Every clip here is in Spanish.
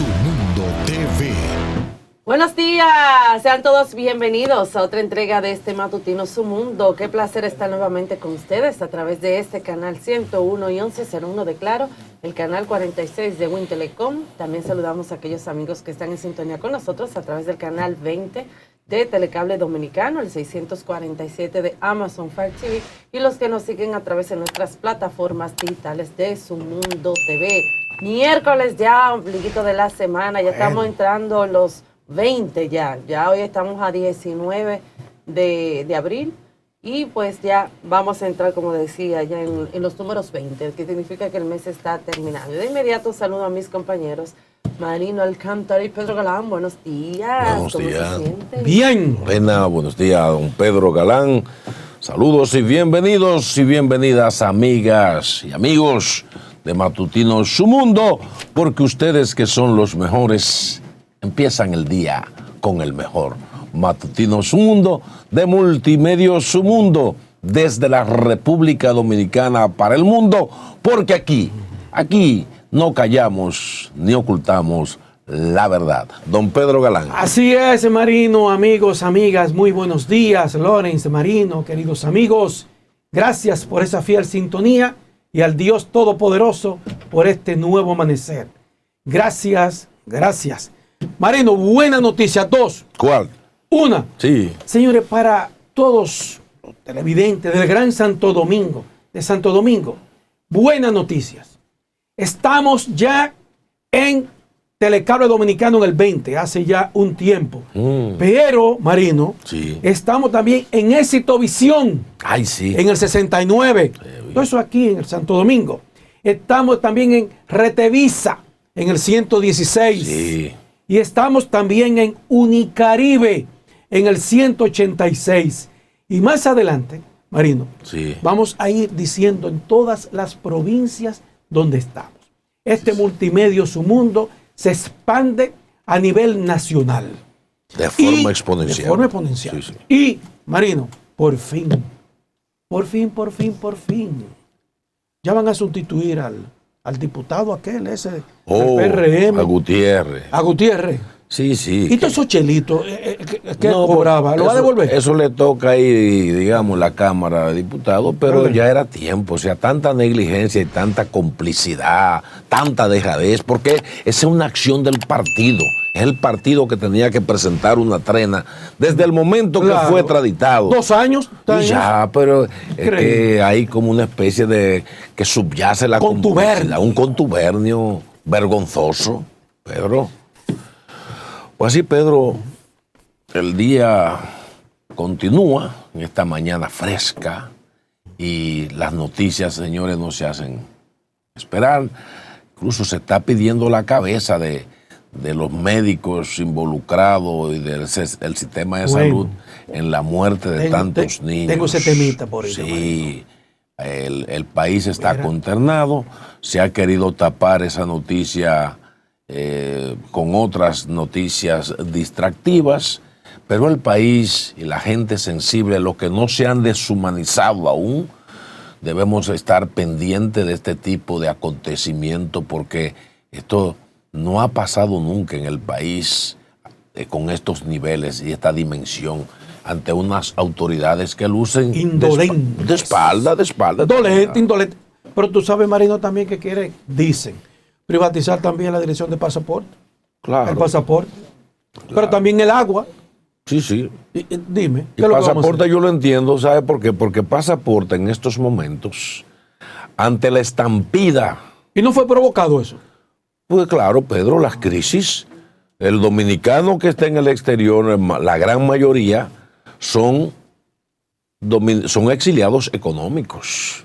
Su Mundo TV. Buenos días, sean todos bienvenidos a otra entrega de este matutino Su Mundo. Qué placer estar nuevamente con ustedes a través de este canal 101 y 1101 de Claro, el canal 46 de Win Telecom. También saludamos a aquellos amigos que están en sintonía con nosotros a través del canal 20 de Telecable Dominicano, el 647 de Amazon Fire TV y los que nos siguen a través de nuestras plataformas digitales de Su Mundo TV. Miércoles ya, ombliguito de la semana, ya estamos entrando los 20 ya hoy estamos a 19 de abril y pues ya vamos a entrar, como decía, ya en los números 20, que significa que el mes está terminando. De inmediato saludo a mis compañeros Marino Alcántara y Pedro Galán. Buenos días. Buenos días. ¿Cómo se sienten? Bien. Buenos días, don Pedro Galán. Saludos y bienvenidos y bienvenidas, amigas y amigos de Matutino Su Mundo, porque ustedes que son los mejores empiezan el día con el mejor. Matutino Su Mundo de Multimedios Su Mundo, desde la República Dominicana para el mundo, porque aquí no callamos ni ocultamos la verdad. Don Pedro Galán. Así es, Marino, amigos, amigas, muy buenos días. Lorenz, Marino, queridos amigos, gracias por esa fiel sintonía y al Dios Todopoderoso por este nuevo amanecer. Gracias. Marino, buena noticia, dos. ¿Cuál? Una. Sí. Señores, para todos los televidentes del Gran Santo Domingo, buenas noticias. Estamos ya en Telecable Dominicano en el 20, hace ya un tiempo. Pero, Marino, sí, estamos también en Éxito Visión. Ay, sí. En el 69. Todo eso aquí en el Santo Domingo. Estamos también en Retevisa, en el 116. Sí. Y estamos también en Unicaribe, en el 186. Y más adelante, Marino, sí, vamos a ir diciendo en todas las provincias donde estamos. Este multimedio Su Mundo se expande a nivel nacional. De forma exponencial. De forma exponencial. Sí. Y, Marino, por fin. Ya van a sustituir al diputado aquel, ese del PRM. A Gutiérrez. Sí. ¿Y todos esos chelitos que no, cobraba? ¿Lo va a devolver? Eso le toca ahí, digamos, la Cámara de Diputados, pero ya era tiempo. O sea, tanta negligencia y tanta complicidad, tanta dejadez, porque esa es una acción del partido. Es el partido que tenía que presentar una trena desde el momento que fue traditado. 2 años. Y ya, pero es que hay como una especie de que subyace la complicidad, un contubernio vergonzoso, Pedro. Pues así, Pedro, el día continúa en esta mañana fresca y las noticias, señores, no se hacen esperar. Incluso se está pidiendo la cabeza de los médicos involucrados y del sistema de salud en la muerte de tantos niños. Tengo ese temita por ahí. Sí, el país está consternado, se ha querido tapar esa noticia con otras noticias distractivas, pero el país y la gente sensible, los que no se han deshumanizado aún, debemos estar pendientes de este tipo de acontecimiento, porque esto no ha pasado nunca en el país con estos niveles y esta dimensión ante unas autoridades que lucen indolentes. De espalda. Indolente. Pero tú sabes, Marino, también que dicen privatizar también la dirección de pasaporte. Claro. El pasaporte. Claro. Pero también el agua. Sí. Dime. El pasaporte yo lo entiendo, ¿sabe por qué? Porque pasaporte en estos momentos, ante la estampida. ¿Y no fue provocado eso? Pues claro, Pedro, las crisis. El dominicano que está en el exterior, la gran mayoría, son exiliados económicos.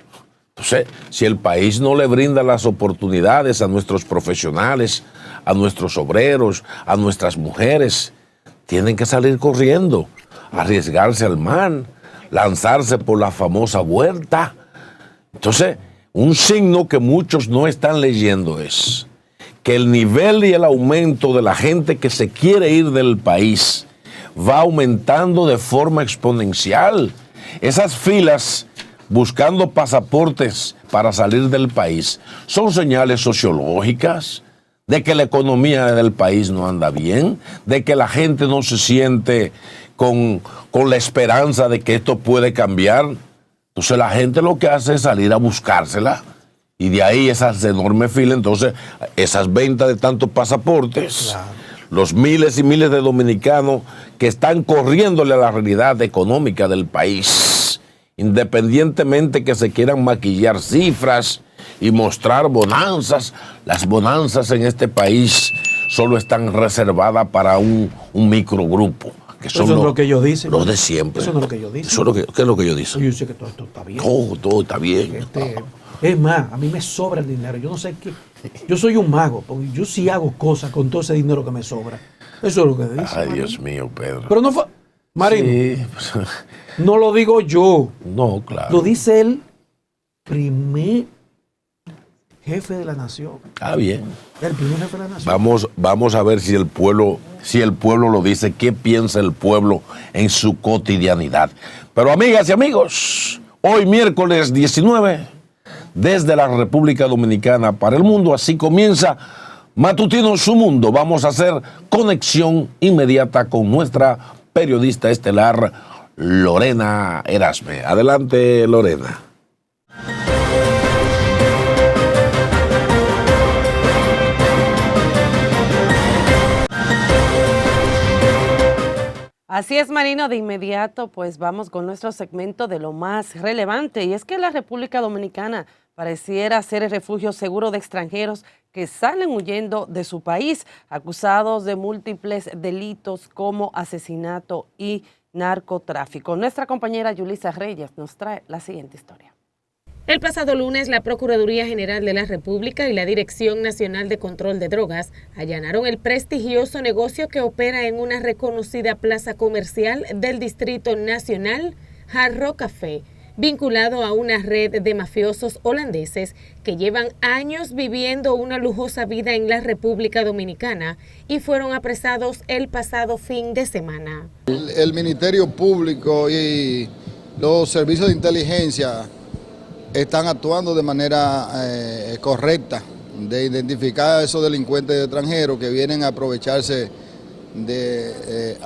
Entonces, si el país no le brinda las oportunidades a nuestros profesionales, a nuestros obreros, a nuestras mujeres, tienen que salir corriendo, arriesgarse al mar, lanzarse por la famosa vuelta. Entonces, un signo que muchos no están leyendo es que el nivel y el aumento de la gente que se quiere ir del país va aumentando de forma exponencial. Esas filas buscando pasaportes para salir del país son señales sociológicas de que la economía del país no anda bien, de que la gente no se siente con la esperanza de que esto puede cambiar. Entonces la gente lo que hace es salir a buscársela y de ahí esas enormes filas, entonces esas ventas de tantos pasaportes, claro, los miles y miles de dominicanos que están corriéndole a la realidad económica del país, independientemente que se quieran maquillar cifras y mostrar bonanzas. Las bonanzas en este país solo están reservadas para un microgrupo. Que son eso es lo que ellos dicen. Los de siempre. Eso no es lo que ellos dicen. ¿Qué es lo que ellos dicen? Yo sé que todo esto está bien. Todo está bien. Es más, a mí me sobra el dinero. Yo no sé qué. Yo soy un mago, porque yo sí hago cosas con todo ese dinero que me sobra. Eso es lo que dicen. Ay, Dios mío, Pedro. Pero no fue. Marino. Sí. No lo digo yo. No, claro. Lo dice el primer jefe de la nación. Ah, bien. El primer jefe de la nación. Vamos a ver si el pueblo lo dice, qué piensa el pueblo en su cotidianidad. Pero amigas y amigos, hoy miércoles 19, desde la República Dominicana para el mundo, así comienza Matutino Su Mundo. Vamos a hacer conexión inmediata con nuestra periodista estelar, Lorena Erasme. Adelante, Lorena. Así es, Marino, de inmediato pues vamos con nuestro segmento de lo más relevante, y es que la República Dominicana pareciera ser el refugio seguro de extranjeros que salen huyendo de su país, acusados de múltiples delitos como asesinato y narcotráfico. Nuestra compañera Yulisa Reyes nos trae la siguiente historia. El pasado lunes, la Procuraduría General de la República y la Dirección Nacional de Control de Drogas allanaron el prestigioso negocio que opera en una reconocida plaza comercial del Distrito Nacional, Hard Rock Café, vinculado a una red de mafiosos holandeses que llevan años viviendo una lujosa vida en la República Dominicana y fueron apresados el pasado fin de semana. El Ministerio Público y los servicios de inteligencia están actuando de manera correcta de identificar a esos delincuentes extranjeros que vienen a aprovecharse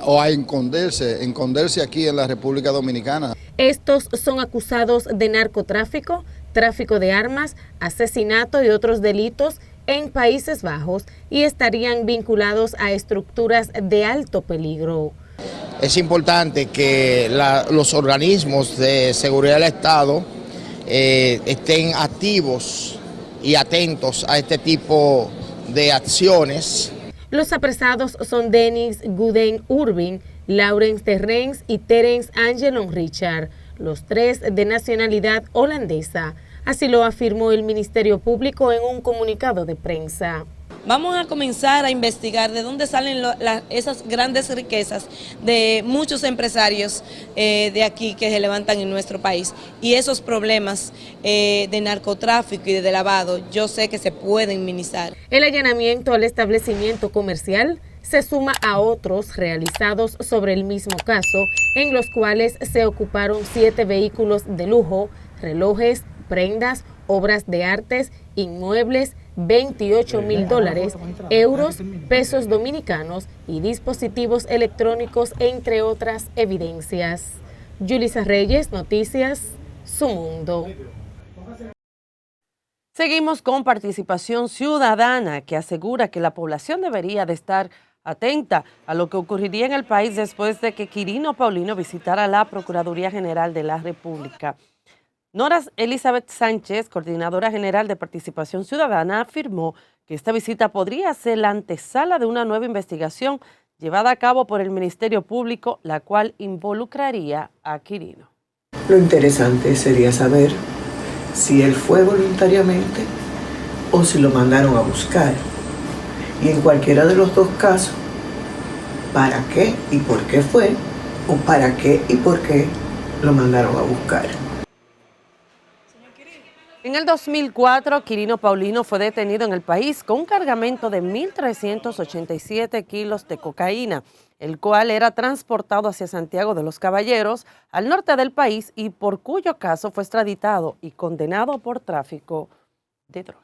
o a esconderse aquí en la República Dominicana. Estos son acusados de narcotráfico, tráfico de armas, asesinato y otros delitos en Países Bajos y estarían vinculados a estructuras de alto peligro. Es importante que los organismos de seguridad del Estado estén activos y atentos a este tipo de acciones. Los apresados son Dennis Guden Urbin, Laurens Terrens y Terence Angelon Richard, los tres de nacionalidad holandesa. Así lo afirmó el Ministerio Público en un comunicado de prensa. Vamos a comenzar a investigar de dónde salen esas grandes riquezas de muchos empresarios de aquí que se levantan en nuestro país. Y esos problemas de narcotráfico y de lavado, yo sé que se pueden minimizar. El allanamiento al establecimiento comercial se suma a otros realizados sobre el mismo caso, en los cuales se ocuparon 7 vehículos de lujo, relojes, prendas, obras de artes, inmuebles, $28,000, euros, pesos dominicanos y dispositivos electrónicos, entre otras evidencias. Yulisa Reyes, Noticias, Su Mundo. Seguimos con Participación Ciudadana, que asegura que la población debería de estar atenta a lo que ocurriría en el país después de que Quirino Paulino visitara la Procuraduría General de la República. Nora Elizabeth Sánchez, coordinadora general de Participación Ciudadana, afirmó que esta visita podría ser la antesala de una nueva investigación llevada a cabo por el Ministerio Público, la cual involucraría a Quirino. Lo interesante sería saber si él fue voluntariamente o si lo mandaron a buscar. Y en cualquiera de los dos casos, ¿para qué y por qué fue? ¿O para qué y por qué lo mandaron a buscar? En el 2004, Quirino Paulino fue detenido en el país con un cargamento de 1.387 kilos de cocaína, el cual era transportado hacia Santiago de los Caballeros, al norte del país, y por cuyo caso fue extraditado y condenado por tráfico de drogas.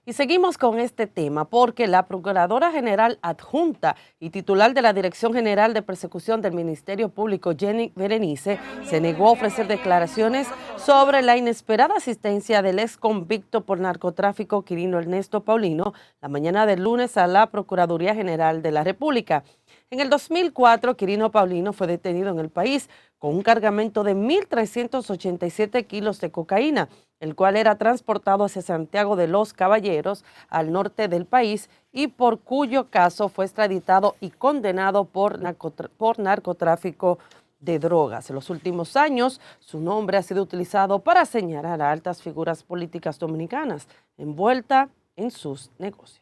Y seguimos con este tema porque la Procuradora General Adjunta y titular de la Dirección General de Persecución del Ministerio Público, Jenny Berenice, se negó a ofrecer declaraciones sobre la inesperada asistencia del ex convicto por narcotráfico Quirino Ernesto Paulino la mañana del lunes a la Procuraduría General de la República. En el 2004, Quirino Paulino fue detenido en el país con un cargamento de 1.387 kilos de cocaína, el cual era transportado hacia Santiago de los Caballeros, al norte del país, y por cuyo caso fue extraditado y condenado por narcotráfico de drogas. En los últimos años, su nombre ha sido utilizado para señalar a altas figuras políticas dominicanas envueltas en sus negocios.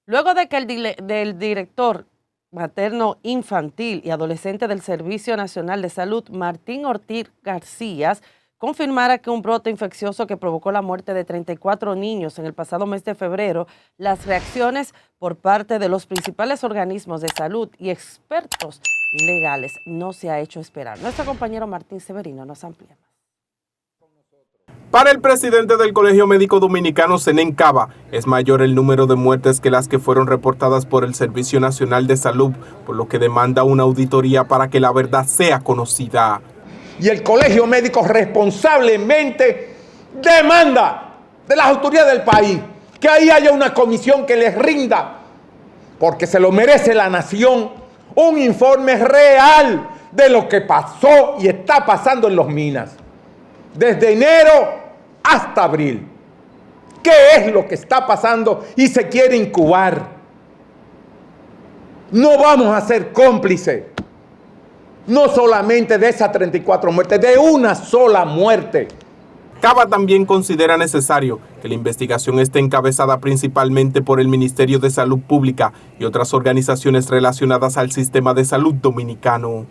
Luego de que el director materno infantil y adolescente del Servicio Nacional de Salud, Martín Ortiz García, confirmara que un brote infeccioso que provocó la muerte de 34 niños en el pasado mes de febrero, las reacciones por parte de los principales organismos de salud y expertos legales no se ha hecho esperar. Nuestro compañero Martín Severino nos amplía más. Para el presidente del Colegio Médico Dominicano, Zenén Cava, es mayor el número de muertes que las que fueron reportadas por el Servicio Nacional de Salud, por lo que demanda una auditoría para que la verdad sea conocida. Y el Colegio Médico responsablemente demanda de las autoridades del país que ahí haya una comisión que les rinda, porque se lo merece la nación, un informe real de lo que pasó y está pasando en los Minas. Desde enero hasta abril. ¿Qué es lo que está pasando y se quiere incubar? No vamos a ser cómplices, no solamente de esas 34 muertes, de una sola muerte. Cava también considera necesario que la investigación esté encabezada principalmente por el Ministerio de Salud Pública y otras organizaciones relacionadas al sistema de salud dominicano.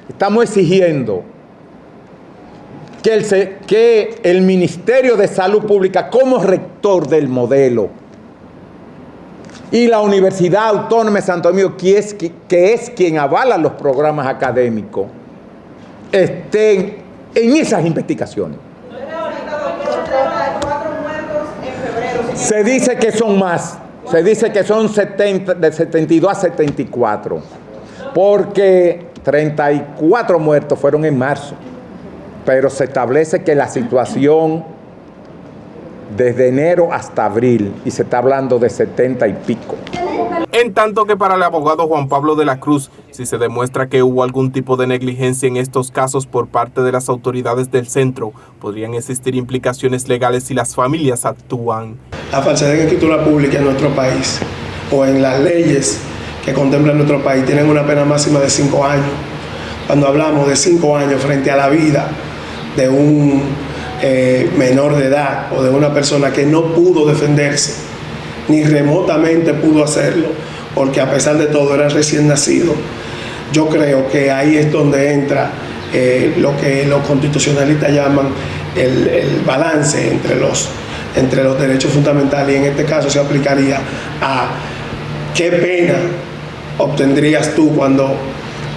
Estamos exigiendo que el Ministerio de Salud Pública, como rector del modelo, y la Universidad Autónoma de Santo Domingo, que es quien avala los programas académicos, estén en esas investigaciones. Se dice que son más, se dice que son 70, de 72 a 74, porque 34 muertos fueron en marzo. Pero se establece que la situación desde enero hasta abril, y se está hablando de 70 y pico. En tanto que para el abogado Juan Pablo de la Cruz, si se demuestra que hubo algún tipo de negligencia en estos casos por parte de las autoridades del centro, podrían existir implicaciones legales si las familias actúan. La falsedad en escritura pública en nuestro país, o en las leyes que contemplan nuestro país, tienen una pena máxima de 5 años. Cuando hablamos de 5 años frente a la vida de un menor de edad o de una persona que no pudo defenderse, ni remotamente pudo hacerlo, porque a pesar de todo era recién nacido, yo creo que ahí es donde entra lo que los constitucionalistas llaman el balance entre los derechos fundamentales, y en este caso se aplicaría a qué pena obtendrías tú cuando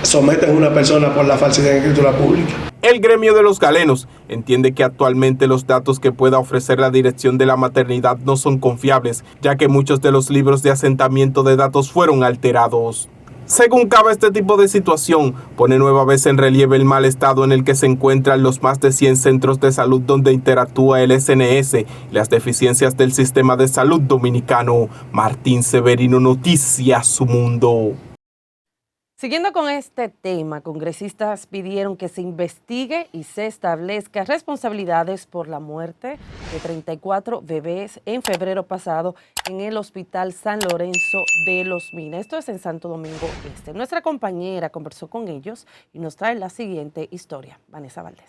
sometes a una persona por la falsedad en escritura pública. El gremio de los galenos entiende que actualmente los datos que pueda ofrecer la dirección de la maternidad no son confiables, ya que muchos de los libros de asentamiento de datos fueron alterados. Según Cava, este tipo de situación pone nueva vez en relieve el mal estado en el que se encuentran los más de 100 centros de salud donde interactúa el SNS y las deficiencias del sistema de salud dominicano. Martín Severino, Noticias Su Mundo. Siguiendo con este tema, congresistas pidieron que se investigue y se establezca responsabilidades por la muerte de 34 bebés en febrero pasado en el Hospital San Lorenzo de los Minas. Esto es en Santo Domingo Este. Nuestra compañera conversó con ellos y nos trae la siguiente historia. Vanessa Valdés.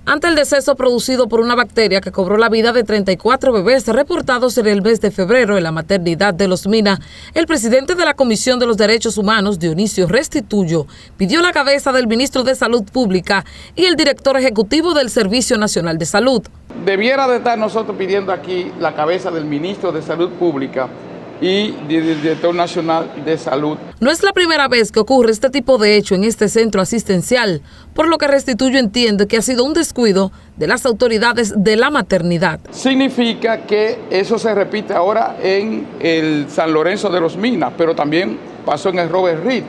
Ante el deceso producido por una bacteria que cobró la vida de 34 bebés reportados en el mes de febrero en la maternidad de Los Minas, el presidente de la Comisión de los Derechos Humanos, Dionisio Restituyo, pidió la cabeza del ministro de Salud Pública y el director ejecutivo del Servicio Nacional de Salud. Debiera de estar nosotros pidiendo aquí la cabeza del ministro de Salud Pública y del Director Nacional de Salud. No es la primera vez que ocurre este tipo de hecho en este centro asistencial, por lo que Restituyo entiende que ha sido un descuido de las autoridades de la maternidad. Significa que eso se repite ahora en el San Lorenzo de los Minas, pero también pasó en el Robert Reed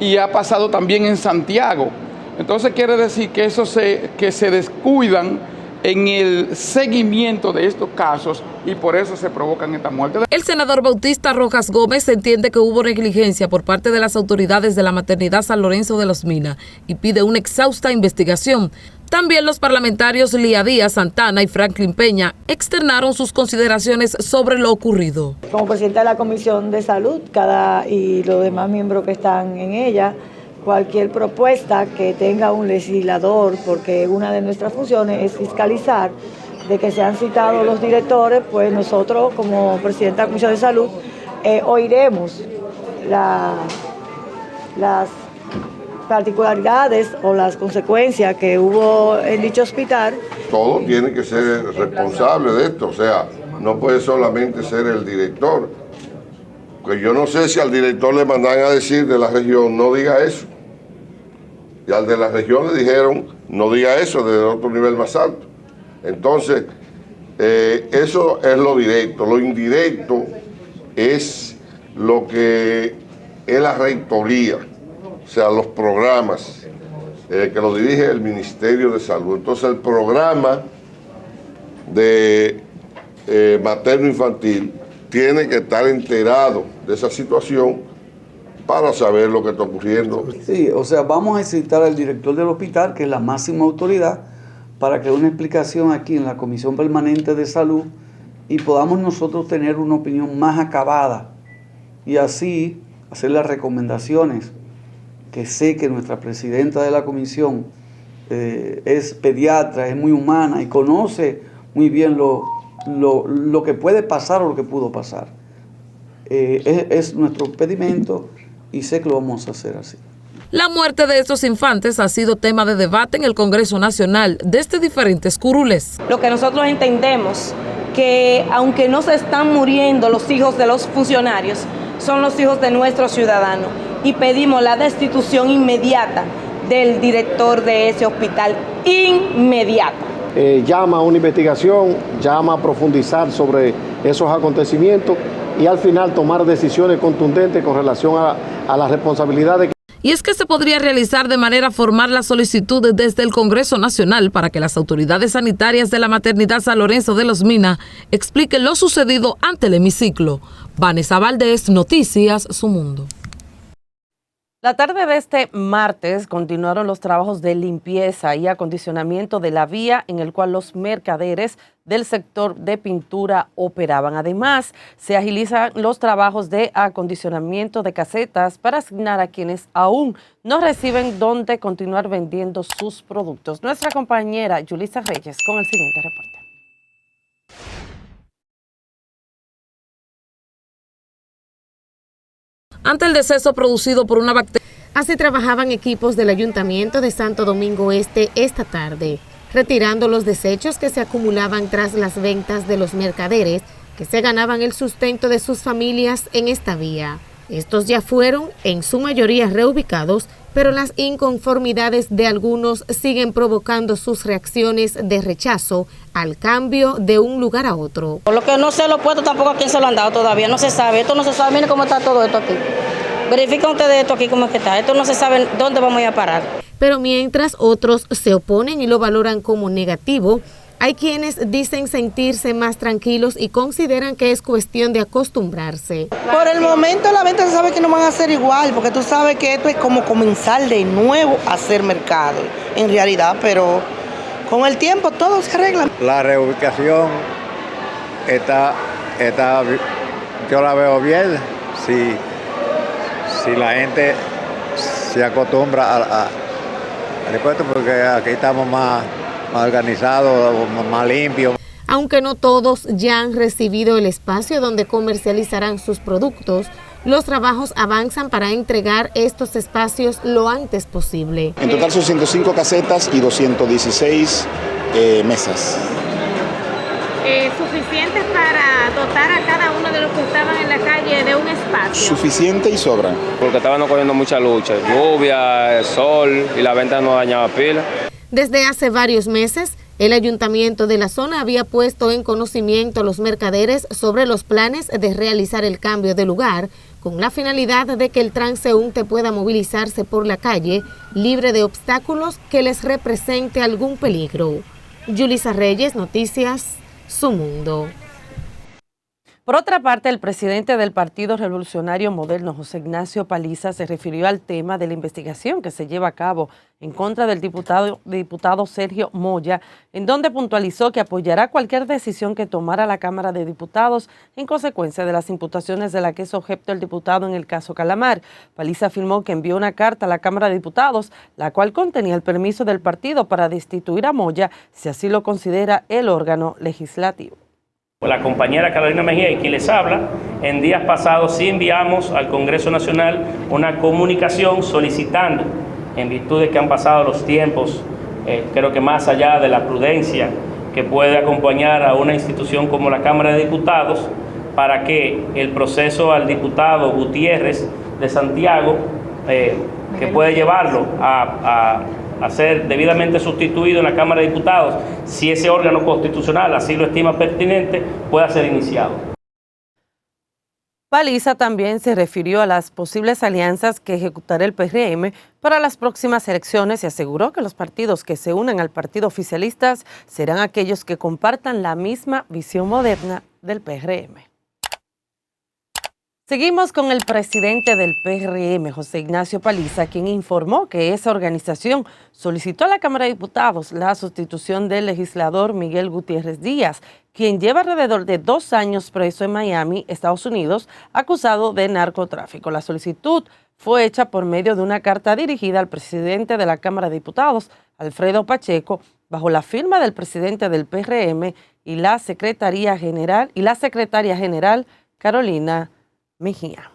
y ha pasado también en Santiago. Entonces quiere decir que que se descuidan en el seguimiento de estos casos y por eso se provocan estas muertes. El senador Bautista Rojas Gómez entiende que hubo negligencia por parte de las autoridades de la maternidad San Lorenzo de los Minas y pide una exhausta investigación. También los parlamentarios Lía Díaz Santana y Franklin Peña externaron sus consideraciones sobre lo ocurrido. Como presidenta de la Comisión de Salud y los demás miembros que están en ella, cualquier propuesta que tenga un legislador, porque una de nuestras funciones es fiscalizar de que sean citados los directores, pues nosotros como presidenta de la Comisión de Salud oiremos las particularidades o las consecuencias que hubo en dicho hospital. Todos tienen que ser responsables de esto, o sea, no puede solamente ser el director. Pues yo no sé si al director le mandan a decir de la región, no diga eso. Y al de la región le dijeron, no diga eso, desde otro nivel más alto. Entonces, eso es lo directo. Lo indirecto es lo que es la rectoría, o sea, los programas que lo dirige el Ministerio de Salud. Entonces, el programa de materno-infantil tiene que estar enterado de esa situación para saber lo que está ocurriendo. Sí, o sea, vamos a citar al director del hospital, que es la máxima autoridad, para que dé una explicación aquí en la Comisión Permanente de Salud y podamos nosotros tener una opinión más acabada y así hacer las recomendaciones, que sé que nuestra presidenta de la comisión es pediatra, es muy humana y conoce muy bien lo que puede pasar o lo que pudo pasar. Es nuestro pedimento y sé que lo vamos a hacer así. La muerte de estos infantes ha sido tema de debate en el Congreso Nacional desde diferentes curules. Lo que nosotros entendemos que aunque no se están muriendo los hijos de los funcionarios, son los hijos de nuestros ciudadanos y pedimos la destitución inmediata del director de ese hospital, inmediata. Llama a una investigación, llama a profundizar sobre esos acontecimientos y al final tomar decisiones contundentes con relación a las responsabilidades. Y es que se podría realizar de manera formal la solicitud desde el Congreso Nacional para que las autoridades sanitarias de la maternidad San Lorenzo de los Minas expliquen lo sucedido ante el hemiciclo. Vanessa Valdés, Noticias Su Mundo. La tarde de este martes continuaron los trabajos de limpieza y acondicionamiento de la vía en el cual los mercaderes del sector de pintura operaban. Además, se agilizan los trabajos de acondicionamiento de casetas para asignar a quienes aún no reciben dónde continuar vendiendo sus productos. Nuestra compañera Yulisa Reyes con el siguiente reporte. Ante el deceso producido por una bacteria. Así trabajaban equipos del Ayuntamiento de Santo Domingo Este esta tarde, retirando los desechos que se acumulaban tras las ventas de los mercaderes que se ganaban el sustento de sus familias en esta vía. Estos ya fueron, en su mayoría, reubicados, pero las inconformidades de algunos siguen provocando sus reacciones de rechazo al cambio de un lugar a otro. Por lo que no se lo he puesto tampoco a quién se lo han dado todavía, no se sabe, esto no se sabe, miren cómo está todo esto aquí. Verifiquen ustedes esto aquí cómo es que está, esto no se sabe dónde vamos a ir a parar. Pero mientras otros se oponen y lo valoran como negativo, hay quienes dicen sentirse más tranquilos y consideran que es cuestión de acostumbrarse. Por el momento la venta se sabe que no van a ser igual, porque tú sabes que esto es como comenzar de nuevo a hacer mercado, en realidad, pero con el tiempo todo se arregla. La reubicación está yo la veo bien, si la gente se acostumbra al puesto, porque aquí estamos más organizado, más limpio. Aunque no todos ya han recibido el espacio donde comercializarán sus productos, los trabajos avanzan para entregar estos espacios lo antes posible. En total son 105 casetas y 216 mesas. suficientes para dotar a cada uno de los que estaban en la calle de un espacio. Suficiente y sobra. Porque estaban cogiendo mucha lucha, lluvia, sol y la venta no dañaba pila. Desde hace varios meses, el ayuntamiento de la zona había puesto en conocimiento a los mercaderes sobre los planes de realizar el cambio de lugar con la finalidad de que el transeúnte pueda movilizarse por la calle libre de obstáculos que les represente algún peligro. Yulisa Reyes, Noticias, Su Mundo. Por otra parte, el presidente del Partido Revolucionario Moderno, José Ignacio Paliza, se refirió al tema de la investigación que se lleva a cabo en contra del diputado Sergio Moya, en donde puntualizó que apoyará cualquier decisión que tomara la Cámara de Diputados en consecuencia de las imputaciones de las que es objeto el diputado en el caso Calamar. Paliza afirmó que envió una carta a la Cámara de Diputados, la cual contenía el permiso del partido para destituir a Moya, si así lo considera el órgano legislativo. La compañera Carolina Mejía y quien les habla, en días pasados sí enviamos al Congreso Nacional una comunicación solicitando, en virtud de que han pasado los tiempos, creo que más allá de la prudencia que puede acompañar a una institución como la Cámara de Diputados, para que el proceso al diputado Gutiérrez de Santiago, que puede llevarlo a ser debidamente sustituido en la Cámara de Diputados, si ese órgano constitucional así lo estima pertinente, pueda ser iniciado. Paliza también se refirió a las posibles alianzas que ejecutará el PRM para las próximas elecciones y aseguró que los partidos que se unan al partido oficialista serán aquellos que compartan la misma visión moderna del PRM. Seguimos con el presidente del PRM, José Ignacio Paliza, quien informó que esa organización solicitó a la Cámara de Diputados la sustitución del legislador Miguel Gutiérrez Díaz, quien lleva alrededor de 2 años preso en Miami, Estados Unidos, acusado de narcotráfico. La solicitud fue hecha por medio de una carta dirigida al presidente de la Cámara de Diputados, Alfredo Pacheco, bajo la firma del presidente del PRM y la secretaria general, Carolina Mejía.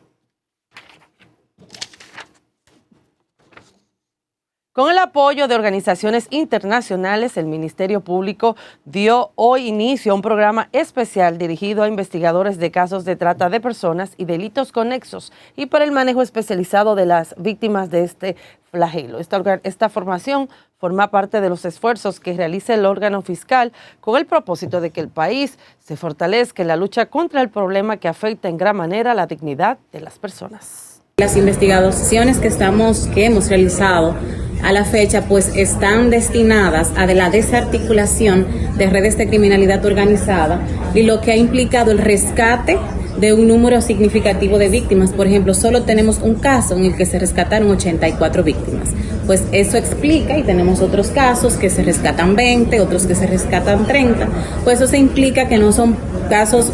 Con el apoyo de organizaciones internacionales, el Ministerio Público dio hoy inicio a un programa especial dirigido a investigadores de casos de trata de personas y delitos conexos y para el manejo especializado de las víctimas de este flagelo. Esta formación forma parte de los esfuerzos que realiza el órgano fiscal con el propósito de que el país se fortalezca en la lucha contra el problema que afecta en gran manera la dignidad de las personas. Las investigaciones que hemos realizado a la fecha pues están destinadas a la desarticulación de redes de criminalidad organizada y lo que ha implicado el rescate de un número significativo de víctimas. Por ejemplo, solo tenemos un caso en el que se rescataron 84 víctimas. Pues eso explica, y tenemos otros casos que se rescatan 20, otros que se rescatan 30. Pues eso implica que no son casos,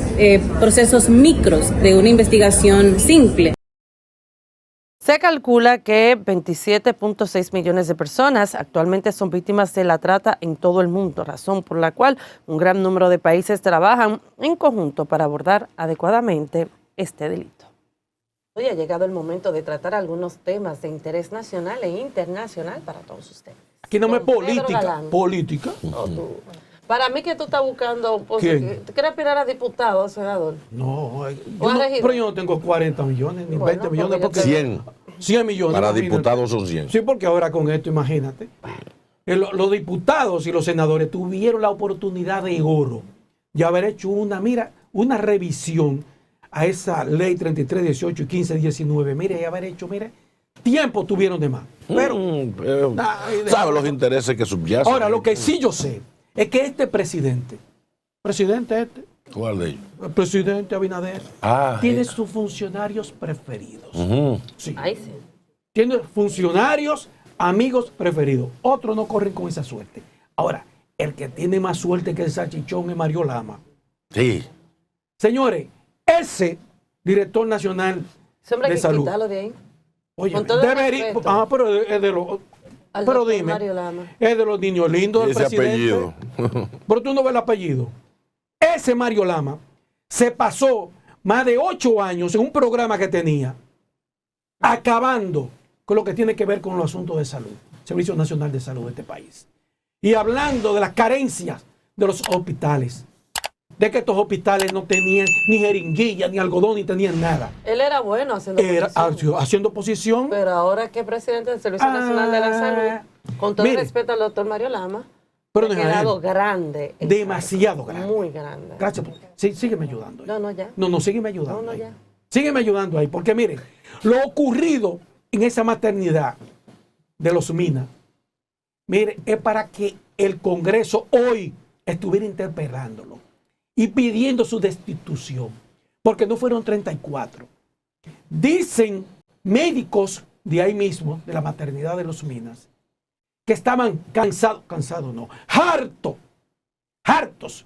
procesos micros de una investigación simple. Se calcula que 27.6 millones de personas actualmente son víctimas de la trata en todo el mundo, razón por la cual un gran número de países trabajan en conjunto para abordar adecuadamente este delito. Hoy ha llegado el momento de tratar algunos temas de interés nacional e internacional para todos ustedes. Aquí no me política. ¿Política? No, para mí que tú estás buscando, pues, ¿tú quieres aspirar a diputado o senador? No, pero yo no tengo 40 millones ni 20 millones. Porque 100 millones. Para diputados son 100. Sí, porque ahora con esto, imagínate. Los diputados y los senadores tuvieron la oportunidad de oro de haber hecho una revisión a esa ley 33, 18 y 15, 19. Mire, y haber hecho, tiempo tuvieron de más. Pero ¿sabe los intereses que subyacen? Ahora, lo que sí yo sé es que este presidente. ¿Cuál de ellos? El presidente Abinader tiene sus funcionarios preferidos. Sí. Ahí sí. Tiene funcionarios, amigos preferidos. Otros no corren con esa suerte. Ahora, el que tiene más suerte que el salchichón es Mario Lama. Sí. Señores, ese director nacional de salud. De ahí. Oye, debería. Pero es de los. Pero dime, es de los niños lindos del presidente. Apellido. Pero tú no ves el apellido. Ese Mario Lama se pasó más de 8 años en un programa que tenía, acabando con lo que tiene que ver con los asuntos de salud, Servicio Nacional de Salud de este país. Y hablando de las carencias de los hospitales. de que estos hospitales no tenían ni jeringuilla, ni algodón, ni tenían nada. Él era bueno haciendo oposición. Haciendo oposición. Pero ahora que es presidente del Servicio Nacional de la Salud, con todo el respeto al doctor Mario Lama, pero ha quedado grande. Demasiado grande. Muy grande. Gracias. Sí, sígueme ayudando. Ahí. No, ya. No, sígueme ayudando. No, ahí. ya. Sígueme ayudando ahí, porque miren, lo ocurrido en esa maternidad de los Minas, mire, es para que el Congreso hoy estuviera interpelándolo y pidiendo su destitución, porque no fueron 34. Dicen médicos de ahí mismo, de la maternidad de los Minas, que estaban hartos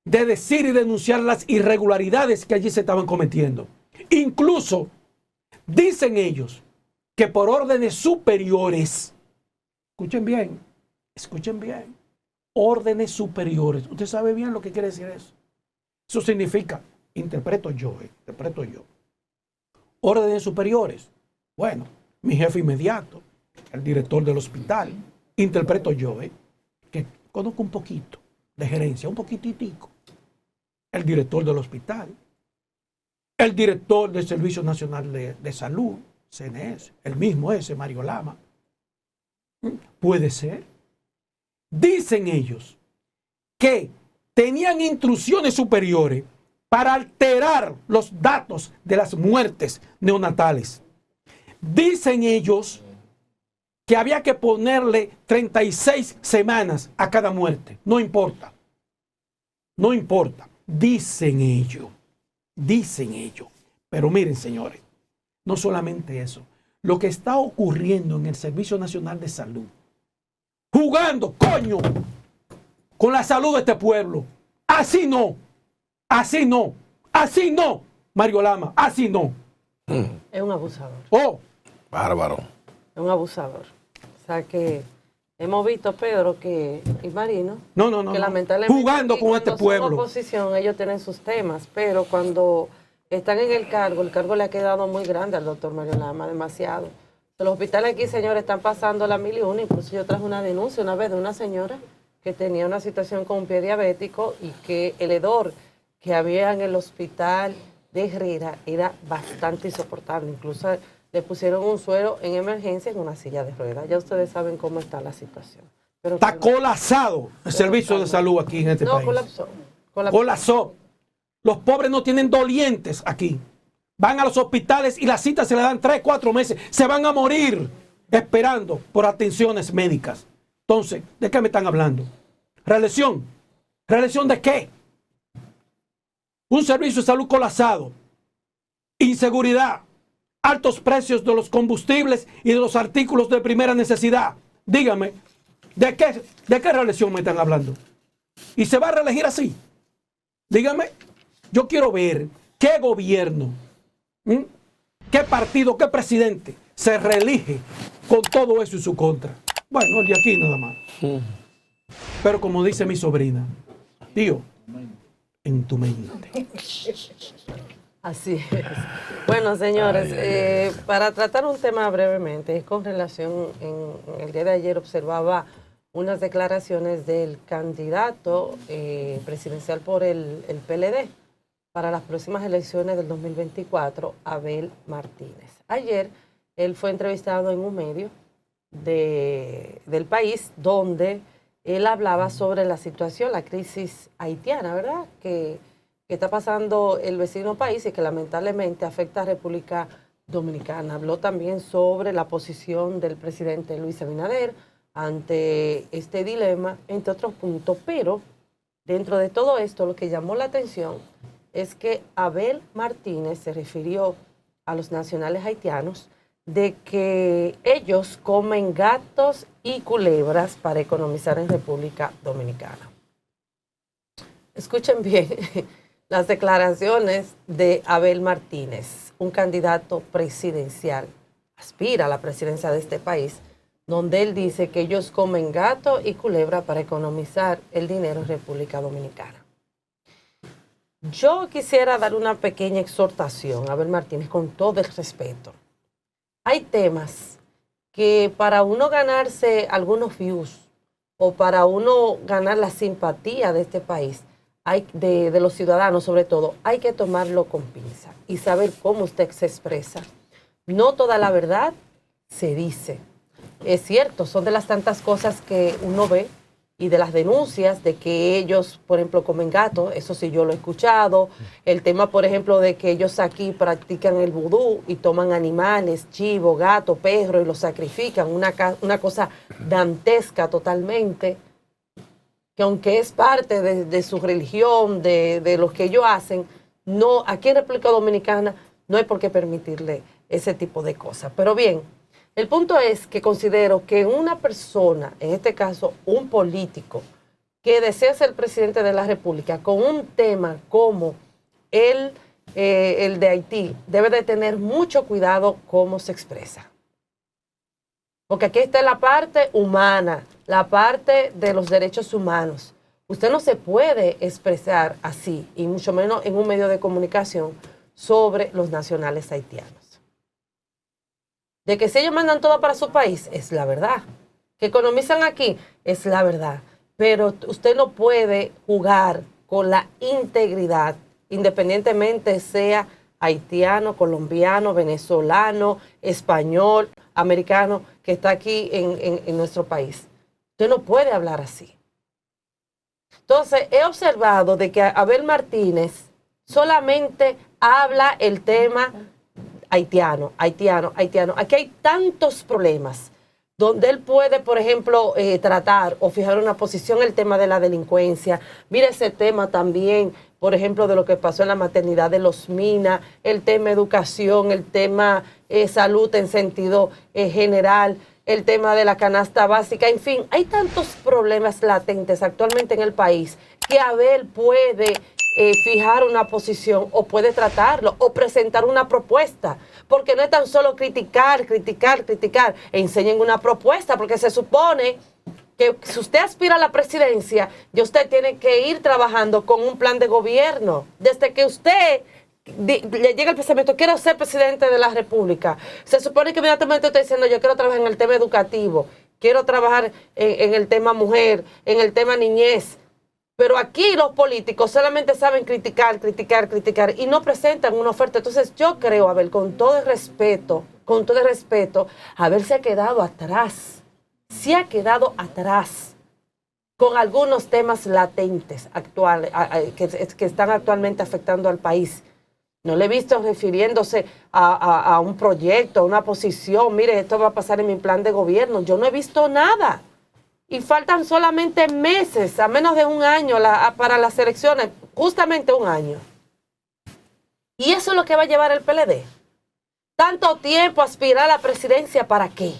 de decir y denunciar las irregularidades que allí se estaban cometiendo. Incluso dicen ellos que por órdenes superiores, escuchen bien, órdenes superiores. Usted sabe bien lo que quiere decir eso. Eso significa, interpreto yo. Órdenes superiores. Bueno, mi jefe inmediato, el director del hospital, interpreto yo, que conozco un poquito de gerencia, un poquititico. El director del hospital, el director del Servicio Nacional de Salud, CNS, el mismo ese, Mario Lama. Puede ser. Dicen ellos que tenían instrucciones superiores para alterar los datos de las muertes neonatales. Dicen ellos que había que ponerle 36 semanas a cada muerte. No importa. Dicen ellos. Pero miren, señores, no solamente eso. Lo que está ocurriendo en el Servicio Nacional de Salud, jugando, coño, con la salud de este pueblo. Así no, Mario Lama, así no. Es un abusador. Oh, bárbaro. Es un abusador. O sea que hemos visto, Pedro, y Marino, que lamentablemente jugando con este pueblo. Cuando son oposición, ellos tienen sus temas, pero cuando están en el cargo le ha quedado muy grande al doctor Mario Lama, demasiado. Los hospitales aquí, señores, están pasando la 1001. Incluso yo traje una denuncia una vez de una señora que tenía una situación con un pie diabético y que el hedor que había en el hospital de Herrera era bastante insoportable. Incluso le pusieron un suero en emergencia en una silla de ruedas. Ya ustedes saben cómo está la situación. Pero está colapsado el servicio de salud aquí en este país. Colapsó. Los pobres no tienen dolientes aquí. Van a los hospitales y las citas se le dan 3, 4 meses. Se van a morir esperando por atenciones médicas. Entonces, ¿de qué me están hablando? ¿Reelección? ¿Reelección de qué? Un servicio de salud colapsado. Inseguridad. Altos precios de los combustibles y de los artículos de primera necesidad. Dígame, ¿de qué reelección me están hablando? ¿Y se va a reelegir así? Dígame, yo quiero ver qué gobierno, qué partido, qué presidente se reelige con todo eso en su contra. Bueno, el de aquí nada más. Pero como dice mi sobrina, tío, en tu mente. Así es. Bueno, señores, para tratar un tema brevemente, es con relación, en el día de ayer observaba unas declaraciones del candidato presidencial por el PLD para las próximas elecciones del 2024, Abel Martínez. Ayer él fue entrevistado en un medio del país donde él hablaba sobre la situación, la crisis haitiana, ¿verdad?, que está pasando el vecino país y que lamentablemente afecta a República Dominicana. Habló también sobre la posición del presidente Luis Abinader ante este dilema, entre otros puntos, pero dentro de todo esto lo que llamó la atención es que Abel Martínez se refirió a los nacionales haitianos de que ellos comen gatos y culebras para economizar en República Dominicana. Escuchen bien las declaraciones de Abel Martínez, un candidato presidencial, aspira a la presidencia de este país, donde él dice que ellos comen gato y culebra para economizar el dinero en República Dominicana. Yo quisiera dar una pequeña exhortación a Abel Martínez con todo el respeto. Hay temas que para uno ganarse algunos views o para uno ganar la simpatía de este país, de los ciudadanos sobre todo, hay que tomarlo con pinza y saber cómo usted se expresa. No toda la verdad se dice. Es cierto, son de las tantas cosas que uno ve y de las denuncias de que ellos, por ejemplo, comen gato, eso sí yo lo he escuchado. El tema, por ejemplo, de que ellos aquí practican el vudú y toman animales, chivo, gato, perro y los sacrifican, una cosa dantesca totalmente, que aunque es parte de su religión, de lo que ellos hacen, no, aquí en República Dominicana no hay por qué permitirle ese tipo de cosas. Pero bien, el punto es que considero que una persona, en este caso un político, que desea ser presidente de la República, con un tema como el de Haití, debe de tener mucho cuidado cómo se expresa. Porque aquí está la parte humana, la parte de los derechos humanos. Usted no se puede expresar así, y mucho menos en un medio de comunicación, sobre los nacionales haitianos. De que si ellos mandan todo para su país, es la verdad. Que economizan aquí, es la verdad. Pero usted no puede jugar con la integridad, independientemente sea haitiano, colombiano, venezolano, español, americano, que está aquí en nuestro país. Usted no puede hablar así. Entonces, he observado de que Abel Martínez solamente habla el tema haitiano. Aquí hay tantos problemas donde él puede, por ejemplo, tratar o fijar una posición, el tema de la delincuencia. Mira ese tema también, por ejemplo, de lo que pasó en la maternidad de Los Mina, el tema educación, el tema salud en sentido general, el tema de la canasta básica, en fin, hay tantos problemas latentes actualmente en el país que Abel puede fijar una posición o puede tratarlo o presentar una propuesta, porque no es tan solo criticar, enseñen una propuesta, porque se supone que si usted aspira a la presidencia, ya usted tiene que ir trabajando con un plan de gobierno. Desde que usted le llega el pensamiento, quiero ser presidente de la República, se supone que inmediatamente usted está diciendo, yo quiero trabajar en el tema educativo, quiero trabajar en el tema mujer, en el tema niñez. Pero aquí los políticos solamente saben criticar y no presentan una oferta. Entonces yo creo, Abel, con todo el respeto, Abel se ha quedado atrás. Se ha quedado atrás con algunos temas latentes actuales que están actualmente afectando al país. No le he visto refiriéndose a un proyecto, a una posición. Mire, esto va a pasar en mi plan de gobierno. Yo no he visto nada. Y faltan solamente meses, a menos de un año para las elecciones, justamente un año. Y eso es lo que va a llevar el PLD. Tanto tiempo aspirar a la presidencia, ¿para qué?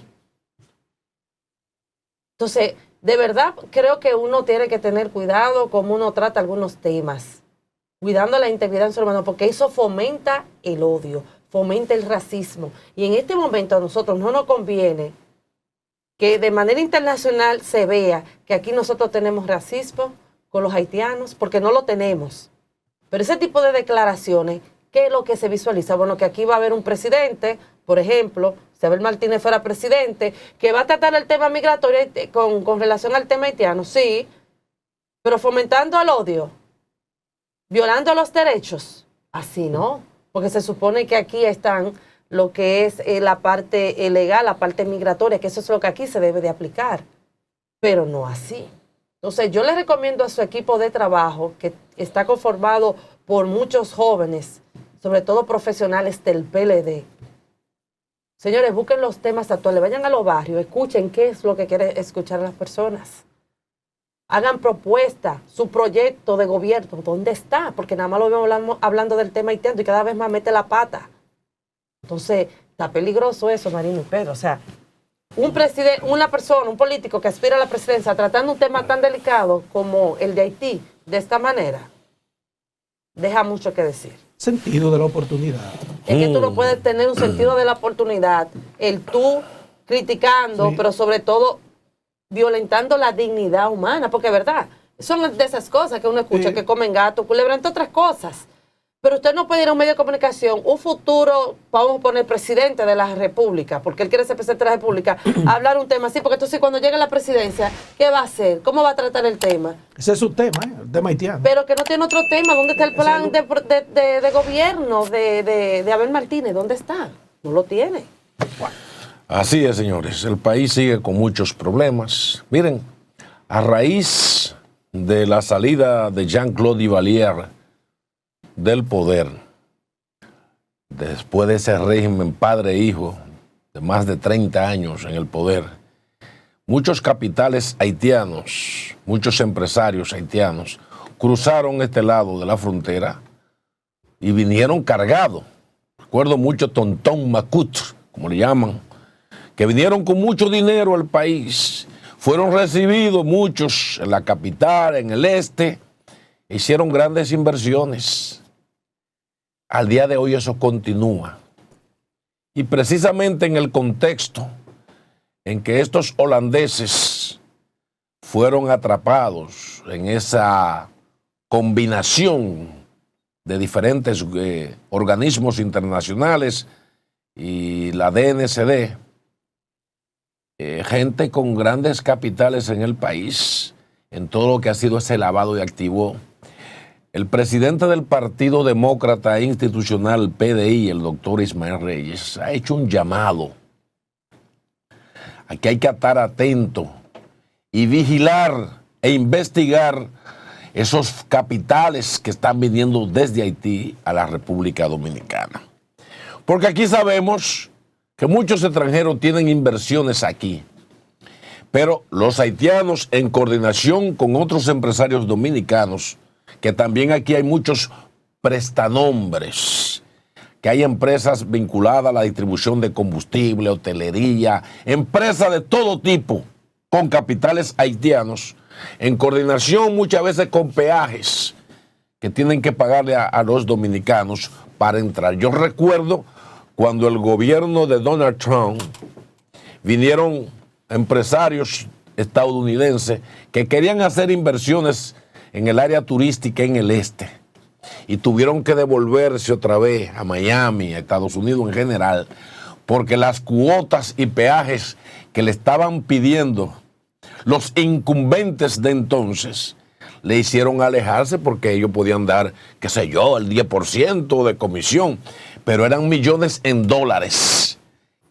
Entonces, de verdad creo que uno tiene que tener cuidado como uno trata algunos temas, cuidando la integridad del ser humano, porque eso fomenta el odio, fomenta el racismo. Y en este momento a nosotros no nos conviene que de manera internacional se vea que aquí nosotros tenemos racismo con los haitianos, porque no lo tenemos. Pero ese tipo de declaraciones, ¿qué es lo que se visualiza? Bueno, que aquí va a haber un presidente, por ejemplo, si Abel Martínez fuera presidente, que va a tratar el tema migratorio con relación al tema haitiano, sí, pero fomentando el odio, violando los derechos, así no, porque se supone que aquí están lo que es la parte legal, la parte migratoria, que eso es lo que aquí se debe de aplicar, pero no así. Entonces yo le recomiendo a su equipo de trabajo, que está conformado por muchos jóvenes, sobre todo profesionales del PLD. Señores, busquen los temas actuales, vayan a los barrios, escuchen qué es lo que quieren escuchar a las personas. Hagan propuestas, su proyecto de gobierno, ¿dónde está? Porque nada más lo vemos hablando del tema haitiano y cada vez más mete la pata. Entonces, está peligroso eso, Marino y Pedro. O sea, una persona, un político que aspira a la presidencia tratando un tema tan delicado como el de Haití, de esta manera, deja mucho que decir. Sentido de la oportunidad. Es que tú no puedes tener un sentido de la oportunidad, el tú criticando, sí, pero sobre todo violentando la dignidad humana, porque es verdad, son de esas cosas que uno escucha, sí, que comen gato, culebra, entre otras cosas. Pero usted no puede ir a un medio de comunicación, un futuro, vamos a poner presidente de la República, porque él quiere ser presidente de la República, a hablar un tema así, porque entonces cuando llegue a la presidencia, ¿qué va a hacer? ¿Cómo va a tratar el tema? Ese es su tema, el tema haitiano. Pero que no tiene otro tema. ¿Dónde está el plan de gobierno de Abel Martínez? ¿Dónde está? No lo tiene. Así es, señores. El país sigue con muchos problemas. Miren, a raíz de la salida de Jean-Claude Duvalier del poder, después de ese régimen padre e hijo de más de 30 años en el poder, muchos capitales haitianos, muchos empresarios haitianos cruzaron este lado de la frontera y vinieron cargados. Recuerdo mucho Tonton Macut, como le llaman, que vinieron con mucho dinero al país. Fueron recibidos muchos en la capital, en el este, hicieron grandes inversiones. Al día de hoy eso continúa. Y precisamente en el contexto en que estos holandeses fueron atrapados en esa combinación de diferentes organismos internacionales y la DNCD, gente con grandes capitales en el país, en todo lo que ha sido ese lavado de activos. El presidente del Partido Demócrata Institucional, PDI, el doctor Ismael Reyes, ha hecho un llamado a que hay que estar atento y vigilar e investigar esos capitales que están viniendo desde Haití a la República Dominicana. Porque aquí sabemos que muchos extranjeros tienen inversiones aquí, pero los haitianos, en coordinación con otros empresarios dominicanos, que también aquí hay muchos prestanombres, que hay empresas vinculadas a la distribución de combustible, hotelería, empresas de todo tipo con capitales haitianos, en coordinación muchas veces con peajes que tienen que pagarle a los dominicanos para entrar. Yo recuerdo cuando el gobierno de Donald Trump vinieron empresarios estadounidenses que querían hacer inversiones en el área turística en el este y tuvieron que devolverse otra vez a Miami, a Estados Unidos en general, porque las cuotas y peajes que le estaban pidiendo los incumbentes de entonces le hicieron alejarse, porque ellos podían dar, qué sé yo, el 10% de comisión, pero eran millones en dólares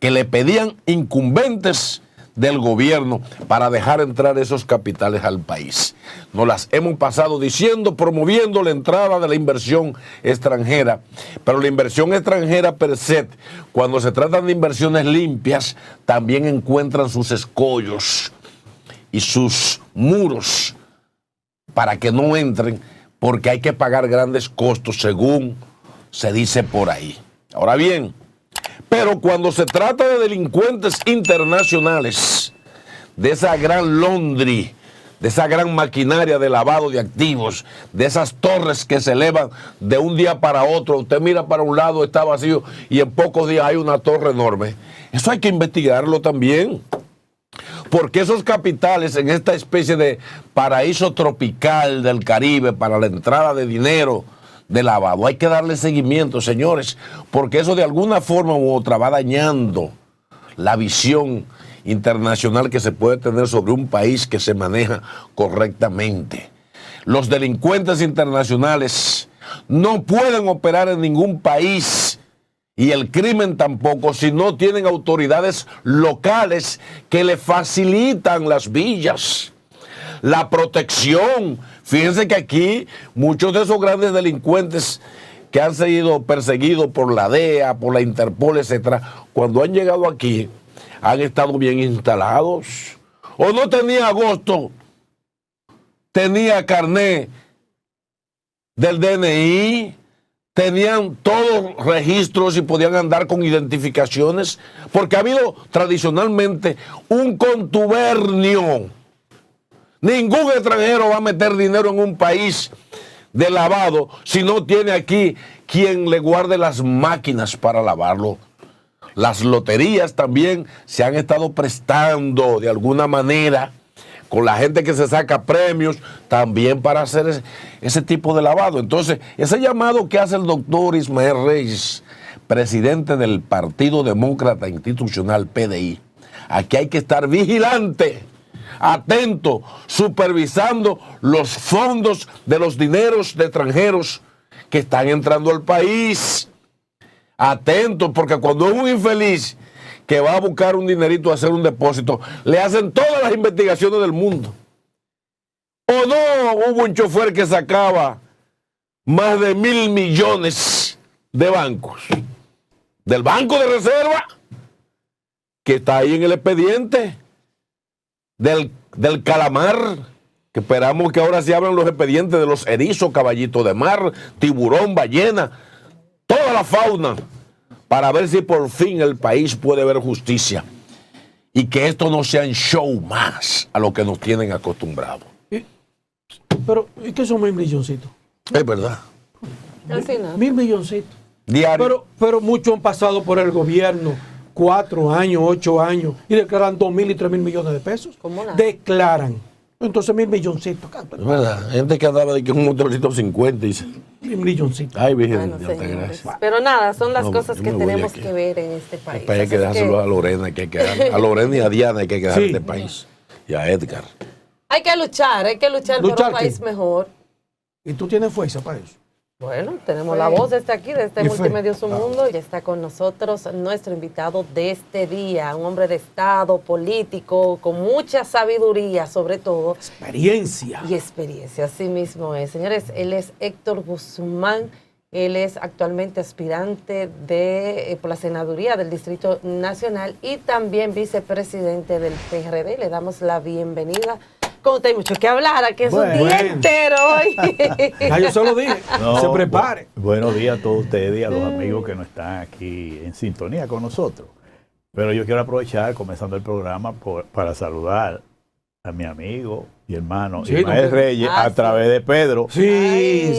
que le pedían incumbentes del gobierno para dejar entrar esos capitales al país. Nos las hemos pasado diciendo, promoviendo la entrada de la inversión extranjera, pero la inversión extranjera per se, cuando se tratan de inversiones limpias, también encuentran sus escollos y sus muros para que no entren, porque hay que pagar grandes costos, según se dice por ahí. Ahora bien, pero cuando se trata de delincuentes internacionales, de esa gran laundry, de esa gran maquinaria de lavado de activos, de esas torres que se elevan de un día para otro, usted mira para un lado, está vacío, y en pocos días hay una torre enorme. Eso hay que investigarlo también, porque esos capitales en esta especie de paraíso tropical del Caribe para la entrada de dinero de lavado, hay que darle seguimiento, señores, porque eso de alguna forma u otra va dañando la visión internacional que se puede tener sobre un país que se maneja correctamente. Los delincuentes internacionales no pueden operar en ningún país, y el crimen tampoco, si no tienen autoridades locales que le facilitan las villas, la protección. Fíjense que aquí muchos de esos grandes delincuentes que han sido perseguidos por la DEA, por la Interpol, etcétera, cuando han llegado aquí, han estado bien instalados. O no tenía agosto, tenía carné del DNI, tenían todos registros y podían andar con identificaciones, porque ha habido tradicionalmente un contubernio. Ningún extranjero va a meter dinero en un país de lavado si no tiene aquí quien le guarde las máquinas para lavarlo. Las loterías también se han estado prestando de alguna manera con la gente que se saca premios, también para hacer ese tipo de lavado. Entonces, ese llamado que hace el doctor Ismael Reyes, presidente del Partido Demócrata Institucional, PDI, aquí hay que estar vigilante, atento, supervisando los fondos de los dineros de extranjeros que están entrando al país. Atento, porque cuando es un infeliz que va a buscar un dinerito a hacer un depósito, le hacen todas las investigaciones del mundo. ¿O no hubo un chofer que sacaba más de 1.000 millones de bancos? Del Banco de Reserva, que está ahí en el expediente, del calamar, que esperamos que ahora se abran los expedientes de los erizos, caballito de mar, tiburón, ballena, toda la fauna, para ver si por fin el país puede ver justicia y que esto no sea un show más a lo que nos tienen acostumbrados. Pero, ¿y qué son 1.000 milloncitos? Es verdad. 1.000 milloncitos. Diario. Pero muchos han pasado por el gobierno 4 años, 8 años y declaran 2.000 y 3.000 millones de pesos. ¿Cómo nada? Declaran. Entonces 1.000 milloncitos. Es verdad. Gente que andaba de que un motorcito 50 y dice, 1.000 milloncitos. ay, Virgen, Bueno, Dios te señores. gracias. Pero nada, son las No, cosas yo que me voy de tenemos aquí. que ver en este país. Hay que Así dárselo a Lorena, que hay que dar. A Lorena y a Diana hay que quedar Sí. en este país. Y a Edgar. hay que luchar por ¿Luchar un qué? país mejor. ¿Y tú tienes fuerza para eso? Bueno, tenemos la voz desde aquí, desde Y fe. Multimedios Su Mundo, y está con nosotros nuestro invitado de este día, un hombre de Estado, político, con mucha sabiduría, sobre todo. Experiencia. Y experiencia, así mismo es. Señores, él es Héctor Guzmán, él es actualmente aspirante por la senaduría del Distrito Nacional y también vicepresidente del PRD. Le damos la bienvenida. Como hay mucho que hablar, aquí es un día entero hoy. Yo se lo dije, se prepare. Buenos días a todos ustedes y a los amigos que no están aquí en sintonía con nosotros. Pero yo quiero aprovechar, comenzando el programa, para saludar a mi amigo y hermano Ismael Reyes a través de Pedro,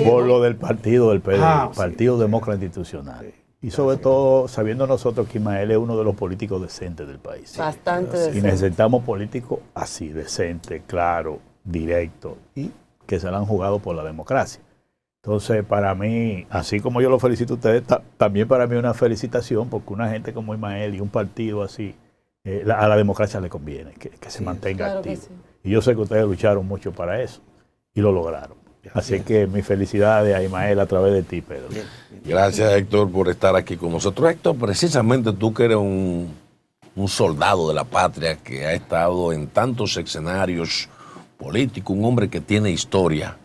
por lo del partido del PDI, Partido Demócrata Institucional. Y sobre todo, sabiendo nosotros que Ismael es uno de los políticos decentes del país. Bastante Y decente. necesitamos políticos así, decentes, claros, directos, y que se la han jugado por la democracia. Entonces, para mí, así como yo lo felicito a ustedes, también para mí una felicitación, porque una gente como Ismael y un partido así, a la democracia le conviene, que se mantenga claro que activo. sí. Y yo sé que ustedes lucharon mucho para eso, y lo lograron. Así que mis felicidades a Ismael a través de ti, Pedro. Gracias, Héctor, por estar aquí con nosotros. Héctor, precisamente tú que eres un soldado de la patria que ha estado en tantos escenarios políticos, un hombre que tiene historia.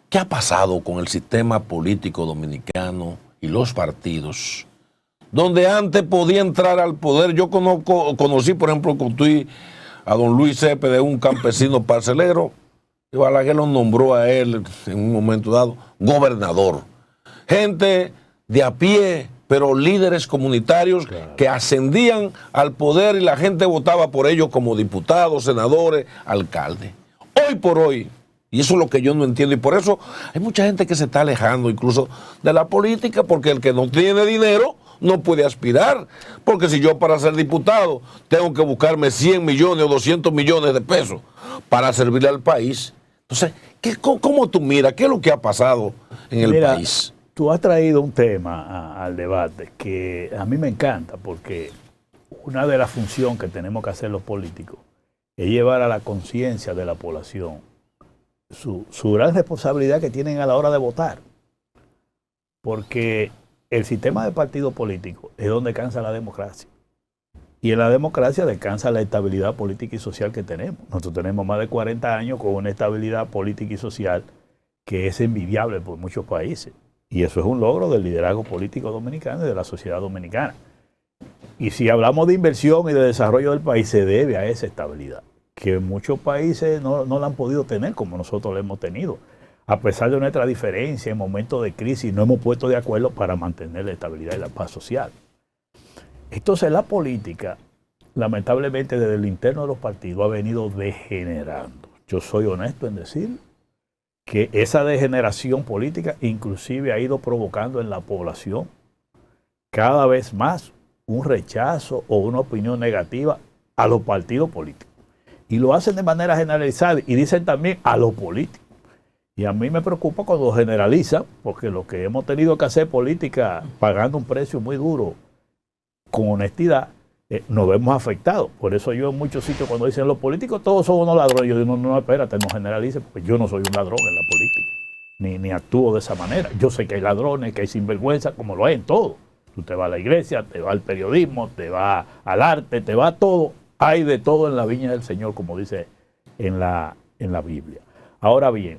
¿Qué ha pasado con el sistema político dominicano y los partidos? Donde antes podía entrar al poder, yo conocí, por ejemplo, a don Luis Cepeda, un campesino parcelero, y Balaguer lo nombró a él en un momento dado gobernador. Gente de a pie, pero líderes comunitarios que ascendían al poder y la gente votaba por ellos como diputados, senadores, alcaldes. Hoy por hoy, y eso es lo que yo no entiendo, y por eso hay mucha gente que se está alejando incluso de la política, porque el que no tiene dinero no puede aspirar, porque si yo para ser diputado tengo que buscarme 100 millones o 200 millones de pesos para servirle al país. Entonces, ¿cómo tú miras? ¿Qué es lo que ha pasado en el país? Tú has traído un tema al debate que a mí me encanta, porque una de las funciones que tenemos que hacer los políticos es llevar a la conciencia de la población su gran responsabilidad que tienen a la hora de votar. Porque el sistema de partido político es donde descansa la democracia. Y en la democracia descansa la estabilidad política y social que tenemos. Nosotros tenemos más de 40 años con una estabilidad política y social que es envidiable por muchos países. Y eso es un logro del liderazgo político dominicano y de la sociedad dominicana. Y si hablamos de inversión y de desarrollo del país, se debe a esa estabilidad, que muchos países no la han podido tener como nosotros la hemos tenido. A pesar de nuestra diferencia en momentos de crisis, no hemos puesto de acuerdo para mantener la estabilidad y la paz social. Entonces la política, lamentablemente desde el interno de los partidos, ha venido degenerando. Yo soy honesto en decir que esa degeneración política inclusive ha ido provocando en la población cada vez más un rechazo o una opinión negativa a los partidos políticos. Y lo hacen de manera generalizada y dicen también a los políticos. Y a mí me preocupa cuando generalizan, porque lo que hemos tenido que hacer política pagando un precio muy duro, con honestidad, nos vemos afectados. Por eso yo en muchos sitios cuando dicen los políticos todos son unos ladrones, yo digo, no, espérate, no generalice, porque yo no soy un ladrón en la política, ni actúo de esa manera. Yo sé que hay ladrones, que hay sinvergüenza, como lo hay en todo. Tú te vas a la iglesia, te vas al periodismo, te vas al arte, te vas a todo. Hay de todo en la viña del Señor, como dice en la Biblia. Ahora bien,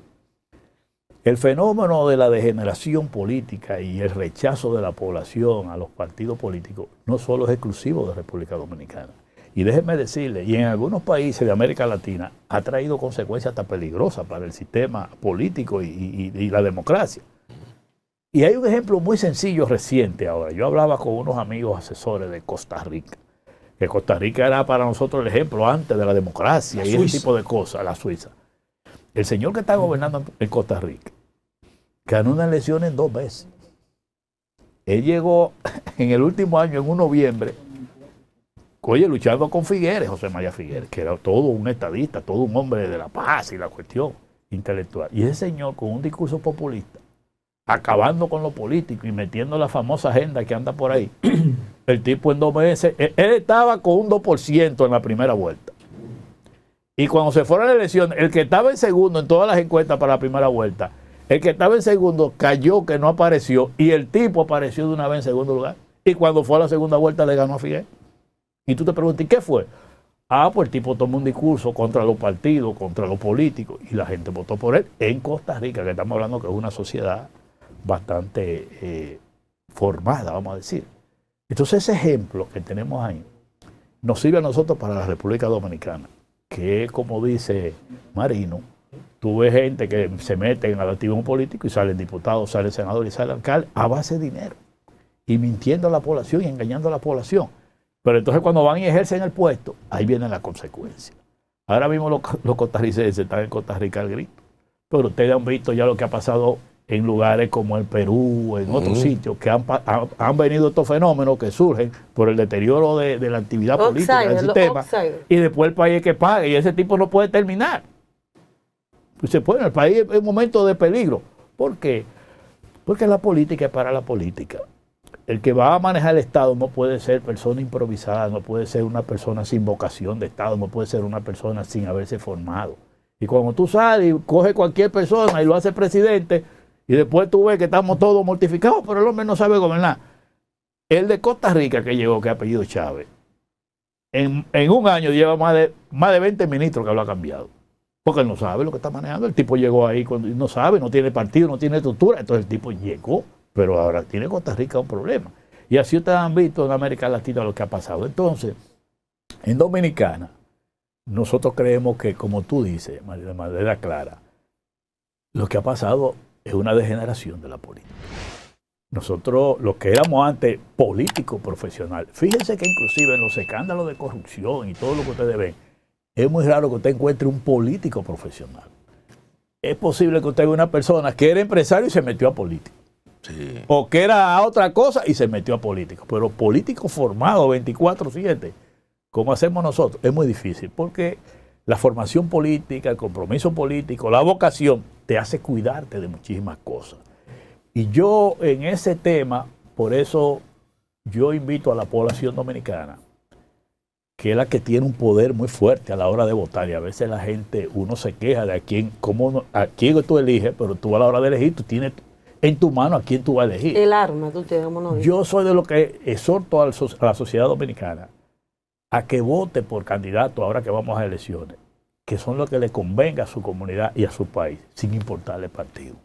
el fenómeno de la degeneración política y el rechazo de la población a los partidos políticos no solo es exclusivo de República Dominicana. Y déjenme decirle, y en algunos países de América Latina ha traído consecuencias hasta peligrosas para el sistema político y la democracia. Y hay un ejemplo muy sencillo reciente ahora. Yo hablaba con unos amigos asesores de Costa Rica, que Costa Rica era para nosotros el ejemplo antes de la democracia y ese tipo de cosas, la Suiza. El señor que está gobernando en Costa Rica ganó una elección en 2 veces. Él llegó en el último año, en un noviembre, luchando con Figueres, José María Figueres, que era todo un estadista, todo un hombre de la paz y la cuestión intelectual. Y ese señor con un discurso populista, acabando con lo político y metiendo la famosa agenda que anda por ahí, el tipo en 2 meses, él estaba con un 2% en la primera vuelta. Y cuando se fueron a la elección, el que estaba en segundo en todas las encuestas para la primera vuelta, el que estaba en segundo cayó, que no apareció, y el tipo apareció de una vez en segundo lugar. Y cuando fue a la segunda vuelta le ganó a Figueres. Y tú te preguntas, ¿y qué fue? Pues el tipo tomó un discurso contra los partidos, contra los políticos, y la gente votó por él en Costa Rica, que estamos hablando que es una sociedad bastante formada, vamos a decir. Entonces ese ejemplo que tenemos ahí nos sirve a nosotros para la República Dominicana, que como dice Marino, tú ves gente que se mete en el activismo político y salen diputados, salen senadores y salen alcaldes a base de dinero y mintiendo a la población y engañando a la población. Pero entonces cuando van y ejercen el puesto, ahí vienen las consecuencias. Ahora mismo los costarricenses están en Costa Rica al grito. Pero ustedes han visto ya lo que ha pasado en lugares como el Perú, en otros sitios, que han venido estos fenómenos que surgen por el deterioro de la actividad política del sistema. Y después el país es que paga y ese tipo no puede terminar. Pues bueno, el país es un momento de peligro. ¿Por qué? Porque la política es para la política. El que va a manejar el Estado no puede ser persona improvisada, no puede ser una persona sin vocación de Estado, no puede ser una persona sin haberse formado. Y cuando tú sales y coges cualquier persona y lo haces presidente, y después tú ves que estamos todos mortificados, pero el hombre no sabe gobernar. El de Costa Rica que llegó, que es apellido Chávez, en un año lleva más de 20 ministros que lo ha cambiado. Porque él no sabe lo que está manejando. El tipo llegó ahí cuando no sabe, no tiene partido, no tiene estructura. Entonces el tipo llegó, pero ahora tiene Costa Rica un problema. Y así ustedes han visto en América Latina lo que ha pasado. Entonces, en Dominicana, nosotros creemos que, como tú dices, de manera clara, lo que ha pasado es una degeneración de la política. Nosotros, los que éramos antes políticos profesionales, fíjense que inclusive en los escándalos de corrupción y todo lo que ustedes ven, es muy raro que usted encuentre un político profesional. Es posible que usted vea una persona que era empresario y se metió a político. Sí. O que era otra cosa y se metió a político. Pero político formado 24/7, como hacemos nosotros, es muy difícil. Porque la formación política, el compromiso político, la vocación, te hace cuidarte de muchísimas cosas. Y yo en ese tema, por eso yo invito a la población dominicana, que es la que tiene un poder muy fuerte a la hora de votar. Y a veces la gente, uno se queja de a quién tú eliges, pero tú a la hora de elegir, tú tienes en tu mano a quién tú vas a elegir. El arma, tú tienes, como no dices. Yo soy de lo que exhorto a la sociedad dominicana a que vote por candidatos ahora que vamos a elecciones, que son los que le convenga a su comunidad y a su país, sin importarle partido.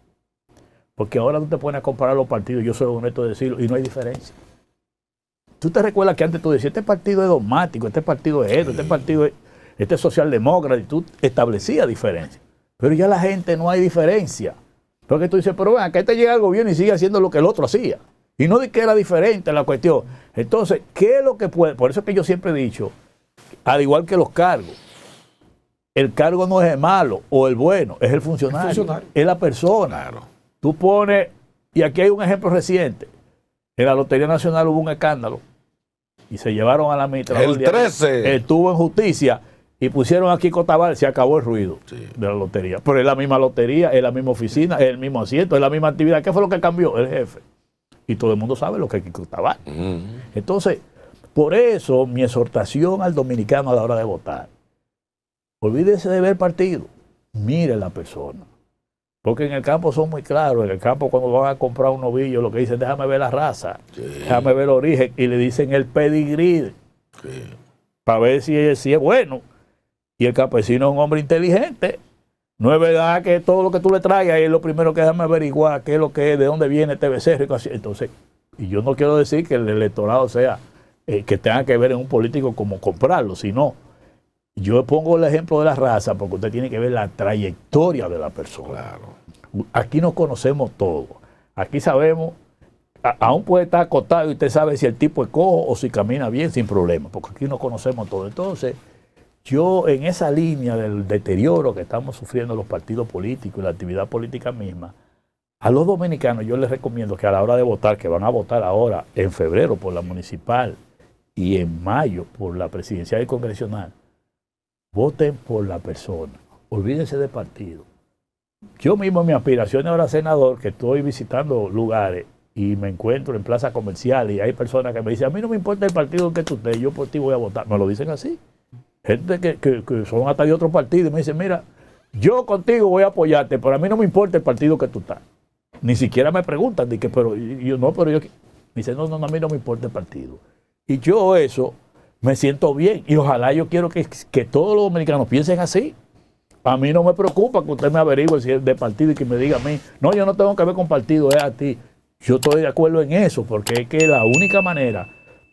Porque ahora tú te pones a comparar los partidos, yo soy honesto de decirlo, y no hay diferencia. Tú te recuerdas que antes tú decías, este partido es dogmático, este partido es esto, este es socialdemócrata, y tú establecías diferencias. Pero ya la gente no hay diferencia. Porque tú dices, pero vean, que este llega al gobierno y sigue haciendo lo que el otro hacía. Y no de que era diferente la cuestión. Entonces, ¿qué es lo que puede? Por eso es que yo siempre he dicho, al igual que los cargos, el cargo no es el malo o el bueno, es el funcionario. Es la persona. Claro. Tú pones, y aquí hay un ejemplo reciente, en la Lotería Nacional hubo un escándalo y se llevaron a la administradora. El 13. Estuvo en justicia y pusieron aquí Cotabal, se acabó el ruido de la lotería. Pero es la misma lotería, es la misma oficina, es el mismo asiento, es la misma actividad. ¿Qué fue lo que cambió? El jefe. Y todo el mundo sabe lo que es Cotabal. Entonces, por eso mi exhortación al dominicano a la hora de votar, olvídese de ver partido, mire la persona. Porque en el campo son muy claros. En el campo, cuando van a comprar un novillo, lo que dicen, déjame ver la raza, déjame ver el origen, y le dicen el pedigrí, para ver si es bueno. Y el campesino es un hombre inteligente. No es verdad que todo lo que tú le traigas es lo primero que déjame averiguar qué es lo que es, de dónde viene este becerro. Entonces, y yo no quiero decir que el electorado sea que tenga que ver en un político como comprarlo, sino yo pongo el ejemplo de la raza porque usted tiene que ver la trayectoria de la persona. Claro. Aquí nos conocemos todos. Aquí sabemos, aún puede estar acostado y usted sabe si el tipo es cojo o si camina bien sin problema, porque aquí nos conocemos todos. Entonces, yo en esa línea del deterioro que estamos sufriendo los partidos políticos y la actividad política misma, a los dominicanos yo les recomiendo que a la hora de votar, que van a votar ahora en febrero por la municipal y en mayo por la presidencial y congresional, voten por la persona, olvídense de partido. Yo mismo en mi aspiración ahora senador, que estoy visitando lugares y me encuentro en plazas comerciales y hay personas que me dicen, a mí no me importa el partido que tú estés, yo por ti voy a votar. Me lo dicen así. Gente que son hasta de otro partido y me dicen, mira, yo contigo voy a apoyarte, pero a mí no me importa el partido que tú estás. Ni siquiera me preguntan, pero yo no, pero yo... Me dicen, no, a mí no me importa el partido. Y yo eso... me siento bien y ojalá yo quiero que todos los dominicanos piensen así. A mí no me preocupa que usted me averigüe si es de partido y que me diga a mí, no, yo no tengo que ver con partido, es a ti. Yo estoy de acuerdo en eso, porque es que la única manera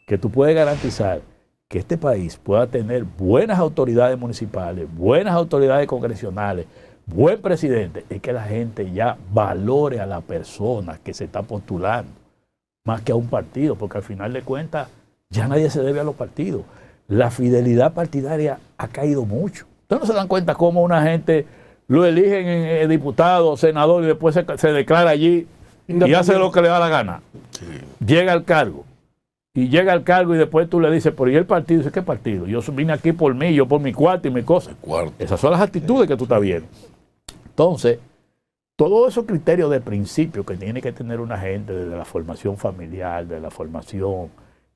que tú puedes garantizar que este país pueda tener buenas autoridades municipales, buenas autoridades congresionales, buen presidente, es que la gente ya valore a la persona que se está postulando, más que a un partido, porque al final de cuentas, ya nadie se debe a los partidos. La fidelidad partidaria ha caído mucho. Ustedes no se dan cuenta cómo una gente lo eligen en diputado, senador y después se declara allí y hace lo que le da la gana. Sí. Llega al cargo. Y llega al cargo y después tú le dices, pero ¿y el partido? Dice, ¿qué partido? Yo vine aquí por mí, yo por mi cuarto y mi cosa. Esas son las actitudes que tú estás viendo. Entonces, todos esos criterios de principio que tiene que tener una gente desde la formación familiar, de la formación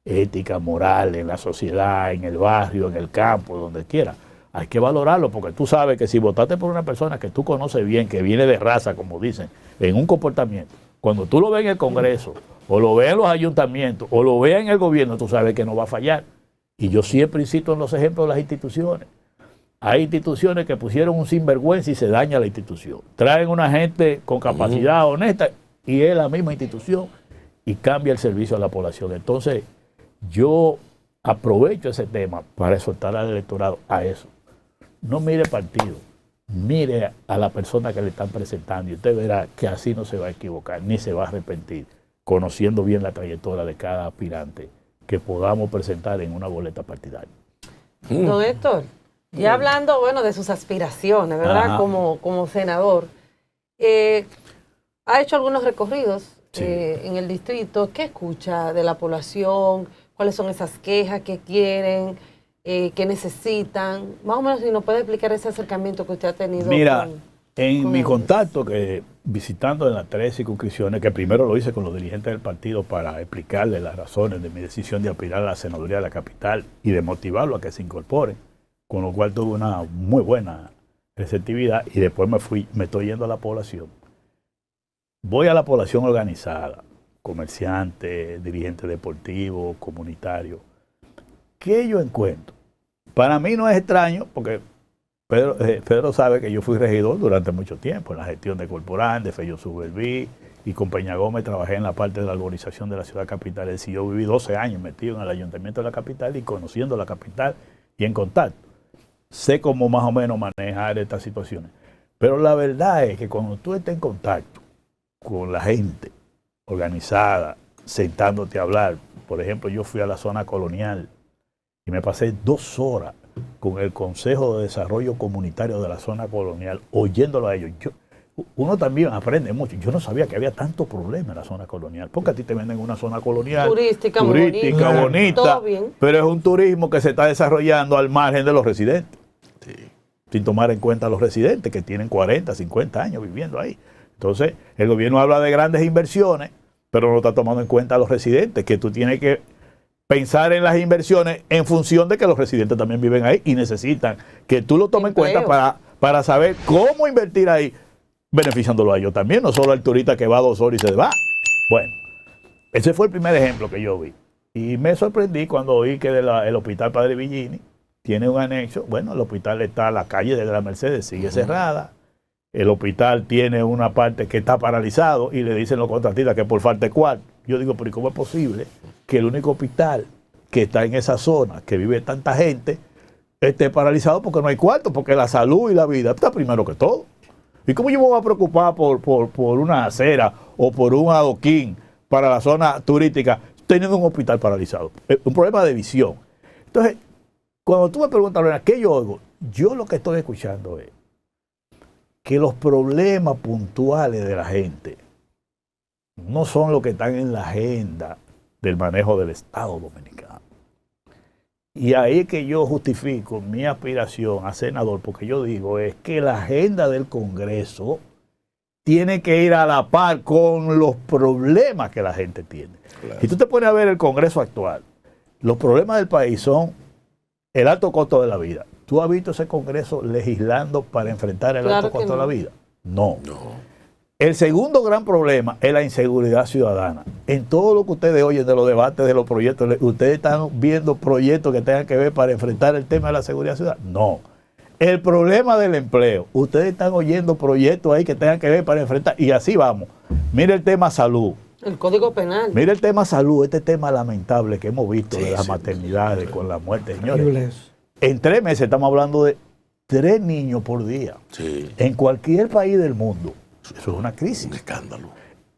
ética, moral, en la sociedad, en el barrio, en el campo, donde quiera. Hay que valorarlo porque tú sabes que si votaste por una persona que tú conoces bien, que viene de raza, como dicen, en un comportamiento, cuando tú lo ves en el Congreso, o lo ves en los ayuntamientos, o lo ves en el gobierno, tú sabes que no va a fallar. Y yo siempre insisto en los ejemplos de las instituciones. Hay instituciones que pusieron un sinvergüenza y se daña la institución. Traen una gente con capacidad honesta y es la misma institución y cambia el servicio a la población. Entonces, yo aprovecho ese tema para exhortar al electorado a eso. No mire partido, mire a la persona que le están presentando y usted verá que así no se va a equivocar ni se va a arrepentir, conociendo bien la trayectoria de cada aspirante que podamos presentar en una boleta partidaria. Don Héctor, y hablando, bueno, de sus aspiraciones, ¿verdad? Como senador, ha hecho algunos recorridos en el distrito. ¿Qué escucha de la población? ¿Cuáles son esas quejas que quieren, que necesitan? Más o menos, si nos puede explicar ese acercamiento que usted ha tenido. Mira, en mi contacto, que visitando en las 3 circunscripciones, que primero lo hice con los dirigentes del partido para explicarles las razones de mi decisión de aspirar a la senaduría de la capital y de motivarlo a que se incorporen, con lo cual tuve una muy buena receptividad y después me estoy yendo a la población. Voy a la población organizada, comerciantes, dirigentes deportivos, comunitarios. ¿Qué yo encuentro? Para mí no es extraño, porque Pedro sabe que yo fui regidor durante mucho tiempo en la gestión de Corporán, de Fello Suberví y con Peña Gómez trabajé en la parte de la arborización de la ciudad capital. Es decir, yo viví 12 años metido en el ayuntamiento de la capital y conociendo la capital y en contacto. Sé cómo más o menos manejar estas situaciones. Pero la verdad es que cuando tú estás en contacto con la gente organizada, sentándote a hablar. Por ejemplo, yo fui a la zona colonial y me pasé 2 horas con el Consejo de Desarrollo Comunitario de la zona colonial, oyéndolo a ellos. Uno también aprende mucho. Yo no sabía que había tanto problema en la zona colonial, porque a ti te venden una zona colonial turística bonita, todo bien, pero es un turismo que se está desarrollando al margen de los residentes. sin tomar en cuenta a los residentes que tienen 40, 50 años viviendo ahí. Entonces, el gobierno habla de grandes inversiones, pero no está tomando en cuenta a los residentes, que tú tienes que pensar en las inversiones en función de que los residentes también viven ahí y necesitan que tú lo tomes en cuenta para saber cómo invertir ahí, beneficiándolo a ellos también, no solo al turista que va 2 horas y se va. Bueno, ese fue el primer ejemplo que yo vi. Y me sorprendí cuando oí que el hospital Padre Villini tiene un anexo. Bueno, el hospital está a la calle de la Mercedes, sigue cerrada. El hospital tiene una parte que está paralizado y le dicen los contratistas que por falta de cuarto. Yo digo, pero ¿y cómo es posible que el único hospital que está en esa zona, que vive tanta gente, esté paralizado porque no hay cuarto? Porque la salud y la vida está primero que todo. ¿Y cómo yo me voy a preocupar por una acera o por un adoquín para la zona turística teniendo un hospital paralizado? Un problema de visión. Entonces, cuando tú me preguntas, Lorena, ¿qué yo oigo? Yo lo que estoy escuchando es que los problemas puntuales de la gente no son los que están en la agenda del manejo del Estado Dominicano. Y ahí es que yo justifico mi aspiración a senador, porque yo digo es que la agenda del Congreso tiene que ir a la par con los problemas que la gente tiene. Claro. Si tú te pones a ver el Congreso actual, los problemas del país son el alto costo de la vida. ¿Tú has visto ese Congreso legislando para enfrentar el alto costo de la vida? No. El segundo gran problema es la inseguridad ciudadana. En todo lo que ustedes oyen de los debates, de los proyectos, ¿ustedes están viendo proyectos que tengan que ver para enfrentar el tema de la seguridad ciudadana? No. El problema del empleo. Ustedes están oyendo proyectos ahí que tengan que ver para enfrentar. Y así vamos. Mire el tema salud. El Código Penal. Mire el tema salud, este tema lamentable que hemos visto de las maternidades con la muerte. Señores, en 3 meses estamos hablando de 3 niños por día. En cualquier país del mundo. Eso es una crisis. Un escándalo.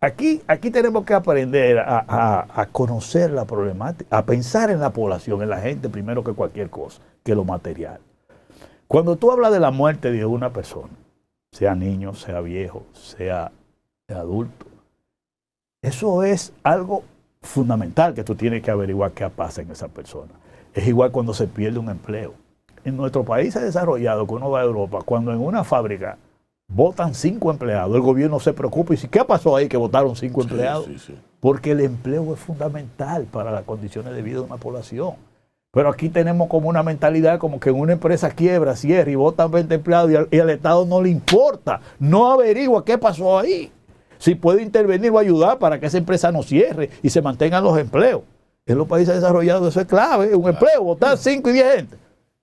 Aquí tenemos que aprender a conocer la problemática, a pensar en la población, en la gente primero que cualquier cosa, que lo material. Cuando tú hablas de la muerte de una persona, sea niño, sea viejo, sea adulto, eso es algo fundamental que tú tienes que averiguar qué pasa en esa persona. Es igual cuando se pierde un empleo. En nuestro país desarrollado, que uno va a Europa, cuando en una fábrica votan 5 empleados, el gobierno se preocupa y dice, ¿qué pasó ahí que votaron 5 empleados? Porque el empleo es fundamental para las condiciones de vida de una población. Pero aquí tenemos como una mentalidad como que una empresa quiebra, cierra y votan 20 empleados y al Estado no le importa, no averigua qué pasó ahí. Si puede intervenir o ayudar para que esa empresa no cierre y se mantengan los empleos. En los países desarrollados eso es clave, un empleo, votar 5 y 10 gente.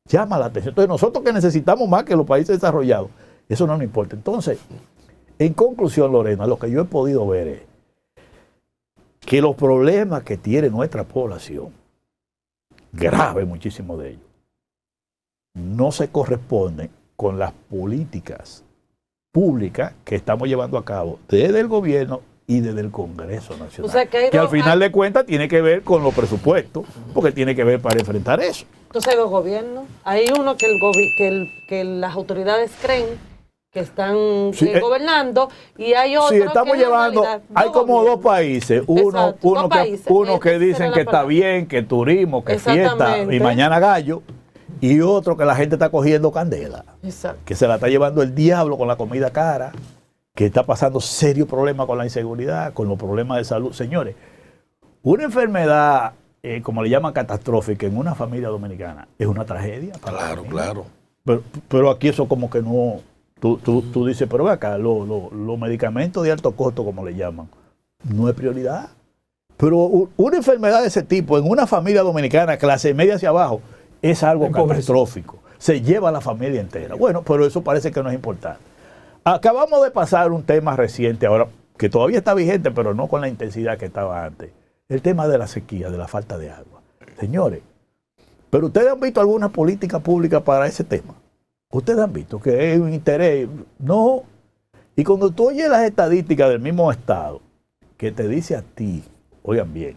Llama la atención. Entonces nosotros que necesitamos más que los países desarrollados, eso no nos importa. Entonces, en conclusión, Lorena, lo que yo he podido ver es que los problemas que tiene nuestra población, graves muchísimos de ellos, no se corresponden con las políticas públicas que estamos llevando a cabo desde el gobierno y desde el Congreso Nacional. O sea, que al final de cuentas tiene que ver con los presupuestos, porque tiene que ver para enfrentar eso. Entonces hay 2 gobiernos. Hay uno que las autoridades creen que están gobernando y hay otro estamos que llevando, hay como 2 países. Uno que dicen que está bien, que turismo, que fiesta y mañana gallo. Y otro que la gente está cogiendo candela. Exacto. Que se la está llevando el diablo con la comida cara, que está pasando serios problemas con la inseguridad, con los problemas de salud. Señores, una enfermedad, como le llaman catastrófica, en una familia dominicana, es una tragedia. Claro. Pero aquí eso como que no... Tú dices, pero ve acá, los medicamentos de alto costo, como le llaman, no es prioridad. Pero una enfermedad de ese tipo, en una familia dominicana, clase media hacia abajo, es algo catastrófico. Se lleva a la familia entera. Bueno, pero eso parece que no es importante. Acabamos de pasar un tema reciente ahora, que todavía está vigente, pero no con la intensidad que estaba antes. El tema de la sequía, de la falta de agua. Señores, ¿pero ustedes han visto alguna política pública para ese tema? ¿Ustedes han visto que hay un interés? No. Y cuando tú oyes las estadísticas del mismo Estado, que te dice a ti, oigan bien,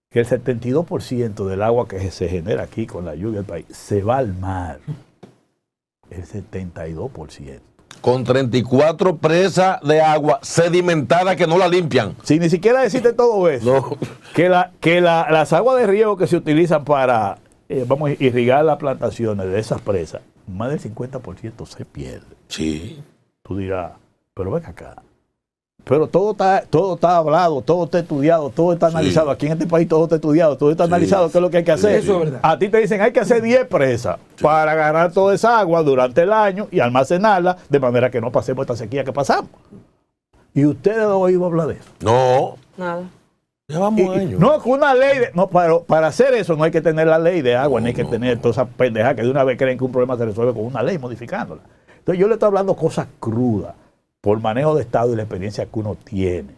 que el 72% del agua que se genera aquí con la lluvia del país se va al mar. El 72%. Con 34 presas de agua sedimentadas que no la limpian. Sin ni siquiera decirte todo eso. No. Que las aguas de riego que se utilizan para irrigar las plantaciones de esas presas más del 50% se pierde. Sí. Tú dirás, pero ven acá. Pero todo está hablado, todo está estudiado, todo está analizado. Aquí en este país todo está estudiado, todo está analizado, qué es lo que hay que hacer. Eso es verdad. A ti te dicen hay que hacer 10 presas para agarrar toda esa agua durante el año y almacenarla de manera que no pasemos esta sequía que pasamos. ¿Y ustedes han oído hablar de eso? No. Nada. Ya vamos a ello. No, con una ley. Para hacer eso no hay que tener la ley de agua, ni hay que tener todas esas pendejas que de una vez creen que un problema se resuelve con una ley modificándola. Entonces yo le estoy hablando cosas crudas por manejo de Estado y la experiencia que uno tiene.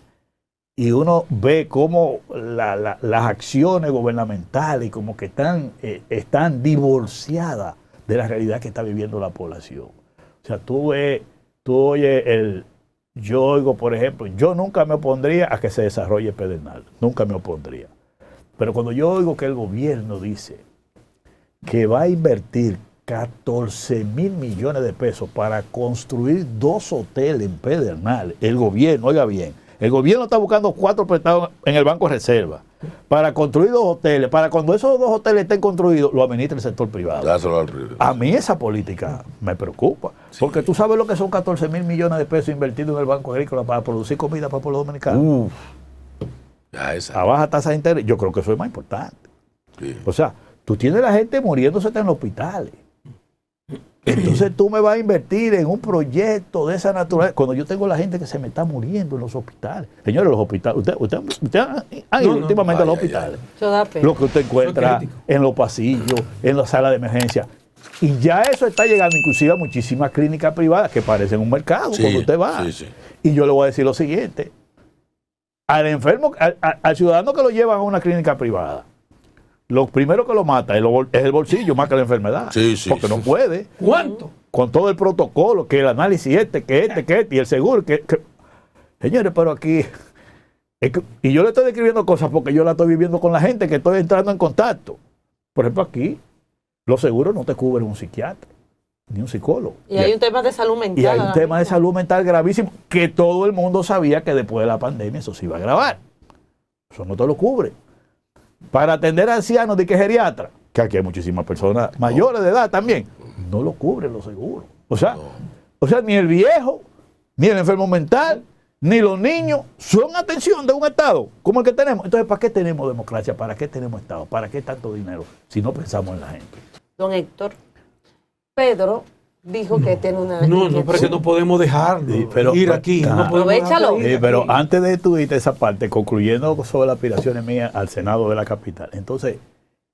Y uno ve cómo las acciones gubernamentales como que están divorciadas de la realidad que está viviendo la población. O sea, tú oyes yo oigo, por ejemplo, yo nunca me opondría a que se desarrolle Pedernal, nunca me opondría. Pero cuando yo oigo que el gobierno dice que va a invertir 14 mil millones de pesos para construir 2 hoteles en Pedernal, el gobierno, oiga bien, el gobierno está buscando 4 prestados en el Banco de Reserva para construir 2 hoteles, para cuando esos 2 hoteles estén construidos, lo administra el sector privado. A mí esa política me preocupa, porque tú sabes lo que son 14 mil millones de pesos invertidos en el Banco Agrícola para producir comida para el pueblo dominicano. A baja tasa de interés, yo creo que eso es más importante. Sí. O sea, tú tienes la gente muriéndose en los hospitales. Entonces tú me vas a invertir en un proyecto de esa naturaleza cuando yo tengo la gente que se me está muriendo en los hospitales. Señores, los hospitales, usted ha ido últimamente a los hospitales. Lo que usted encuentra en los pasillos, en la sala de emergencia. Y ya eso está llegando inclusive a muchísimas clínicas privadas que parecen un mercado cuando usted va. Y yo le voy a decir lo siguiente. Al enfermo, al ciudadano que lo llevan a una clínica privada, lo primero que lo mata es el bolsillo más que la enfermedad. Porque no puede. ¿Cuánto? Con todo el protocolo, que el análisis que y el seguro. Señores, pero aquí... y yo le estoy describiendo cosas porque yo la estoy viviendo con la gente que estoy entrando en contacto. Por ejemplo, aquí, los seguros no te cubren un psiquiatra, ni un psicólogo. Y hay un tema de salud mental. Y hay un tema de salud mental gravísimo que todo el mundo sabía que después de la pandemia eso se iba a agravar. Eso no te lo cubre. Para atender a ancianos de que geriatra, que aquí hay muchísimas personas mayores de edad también, no lo cubren los seguros. O sea, ni el viejo, ni el enfermo mental, ni los niños son atención de un Estado como el que tenemos. Entonces, ¿para qué tenemos democracia? ¿Para qué tenemos Estado? ¿Para qué tanto dinero si no pensamos en la gente? Don Héctor, Pedro dijo que tiene una... No, pero es que no podemos dejarlo ir aquí. No Aprovechalo. Pero antes de tú irte esa parte, concluyendo sobre las aspiraciones mías al Senado de la capital, entonces,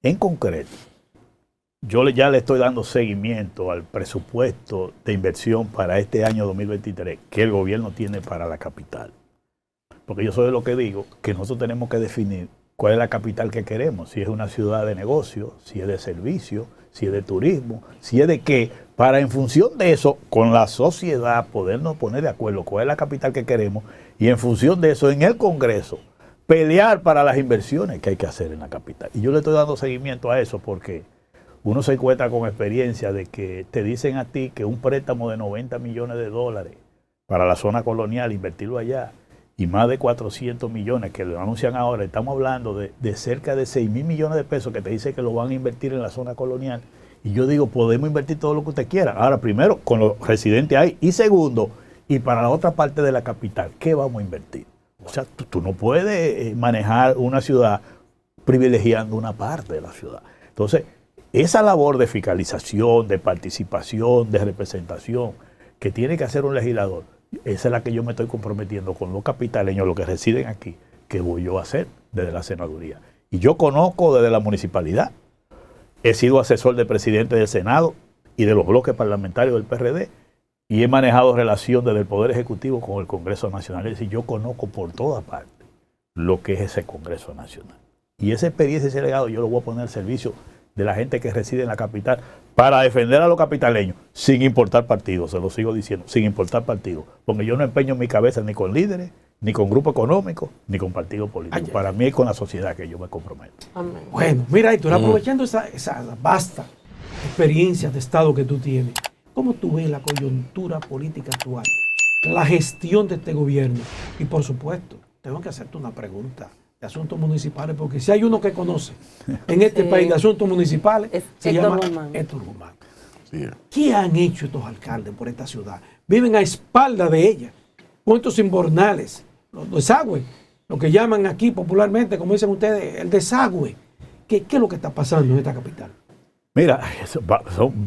en concreto, yo ya le estoy dando seguimiento al presupuesto de inversión para este año 2023 que el gobierno tiene para la capital. Porque yo soy de lo que digo, que nosotros tenemos que definir cuál es la capital que queremos, si es una ciudad de negocios, si es de servicio, si es de turismo, si es de qué, para en función de eso, con la sociedad, podernos poner de acuerdo cuál es la capital que queremos y en función de eso, en el Congreso, pelear para las inversiones que hay que hacer en la capital. Y yo le estoy dando seguimiento a eso porque uno se encuentra con experiencia de que te dicen a ti que un préstamo de 90 millones de dólares para la zona colonial, invertirlo allá, y más de 400 millones que lo anuncian ahora, estamos hablando de cerca de 6 mil millones de pesos que te dice que lo van a invertir en la zona colonial. Y yo digo, podemos invertir todo lo que usted quiera. Ahora, primero, con los residentes ahí. Y segundo, y para la otra parte de la capital, ¿qué vamos a invertir? O sea, tú no puedes manejar una ciudad privilegiando una parte de la ciudad. Entonces, esa labor de fiscalización, de participación, de representación que tiene que hacer un legislador, esa es la que yo me estoy comprometiendo con los capitaleños, los que residen aquí, que voy yo a hacer desde la senaduría. Y yo conozco desde la municipalidad, he sido asesor del presidente del Senado y de los bloques parlamentarios del PRD, y he manejado relación desde el Poder Ejecutivo con el Congreso Nacional. Es decir, yo conozco por toda parte lo que es ese Congreso Nacional. Y esa experiencia, ese legado, yo lo voy a poner al servicio de la gente que reside en la capital para defender a los capitaleños, sin importar partidos, se lo sigo diciendo, sin importar partidos. Porque yo no empeño mi cabeza ni con líderes, ni con grupos económicos, ni con partidos políticos. Para mí es con la sociedad que yo me comprometo. Amén. Bueno, mira, Héctor, aprovechando esa vasta experiencia de Estado que tú tienes, ¿cómo tú ves la coyuntura política actual, la gestión de este gobierno? Y por supuesto, tengo que hacerte una pregunta de asuntos municipales, porque si hay uno que conoce en este país de asuntos municipales, se llama Héctor Guzmán. Sí. ¿Qué han hecho estos alcaldes por esta ciudad? Viven a espalda de ella. Cuentos invernales, los desagües, lo que llaman aquí popularmente, como dicen ustedes, el desagüe. ¿Qué es lo que está pasando en esta capital? Mira,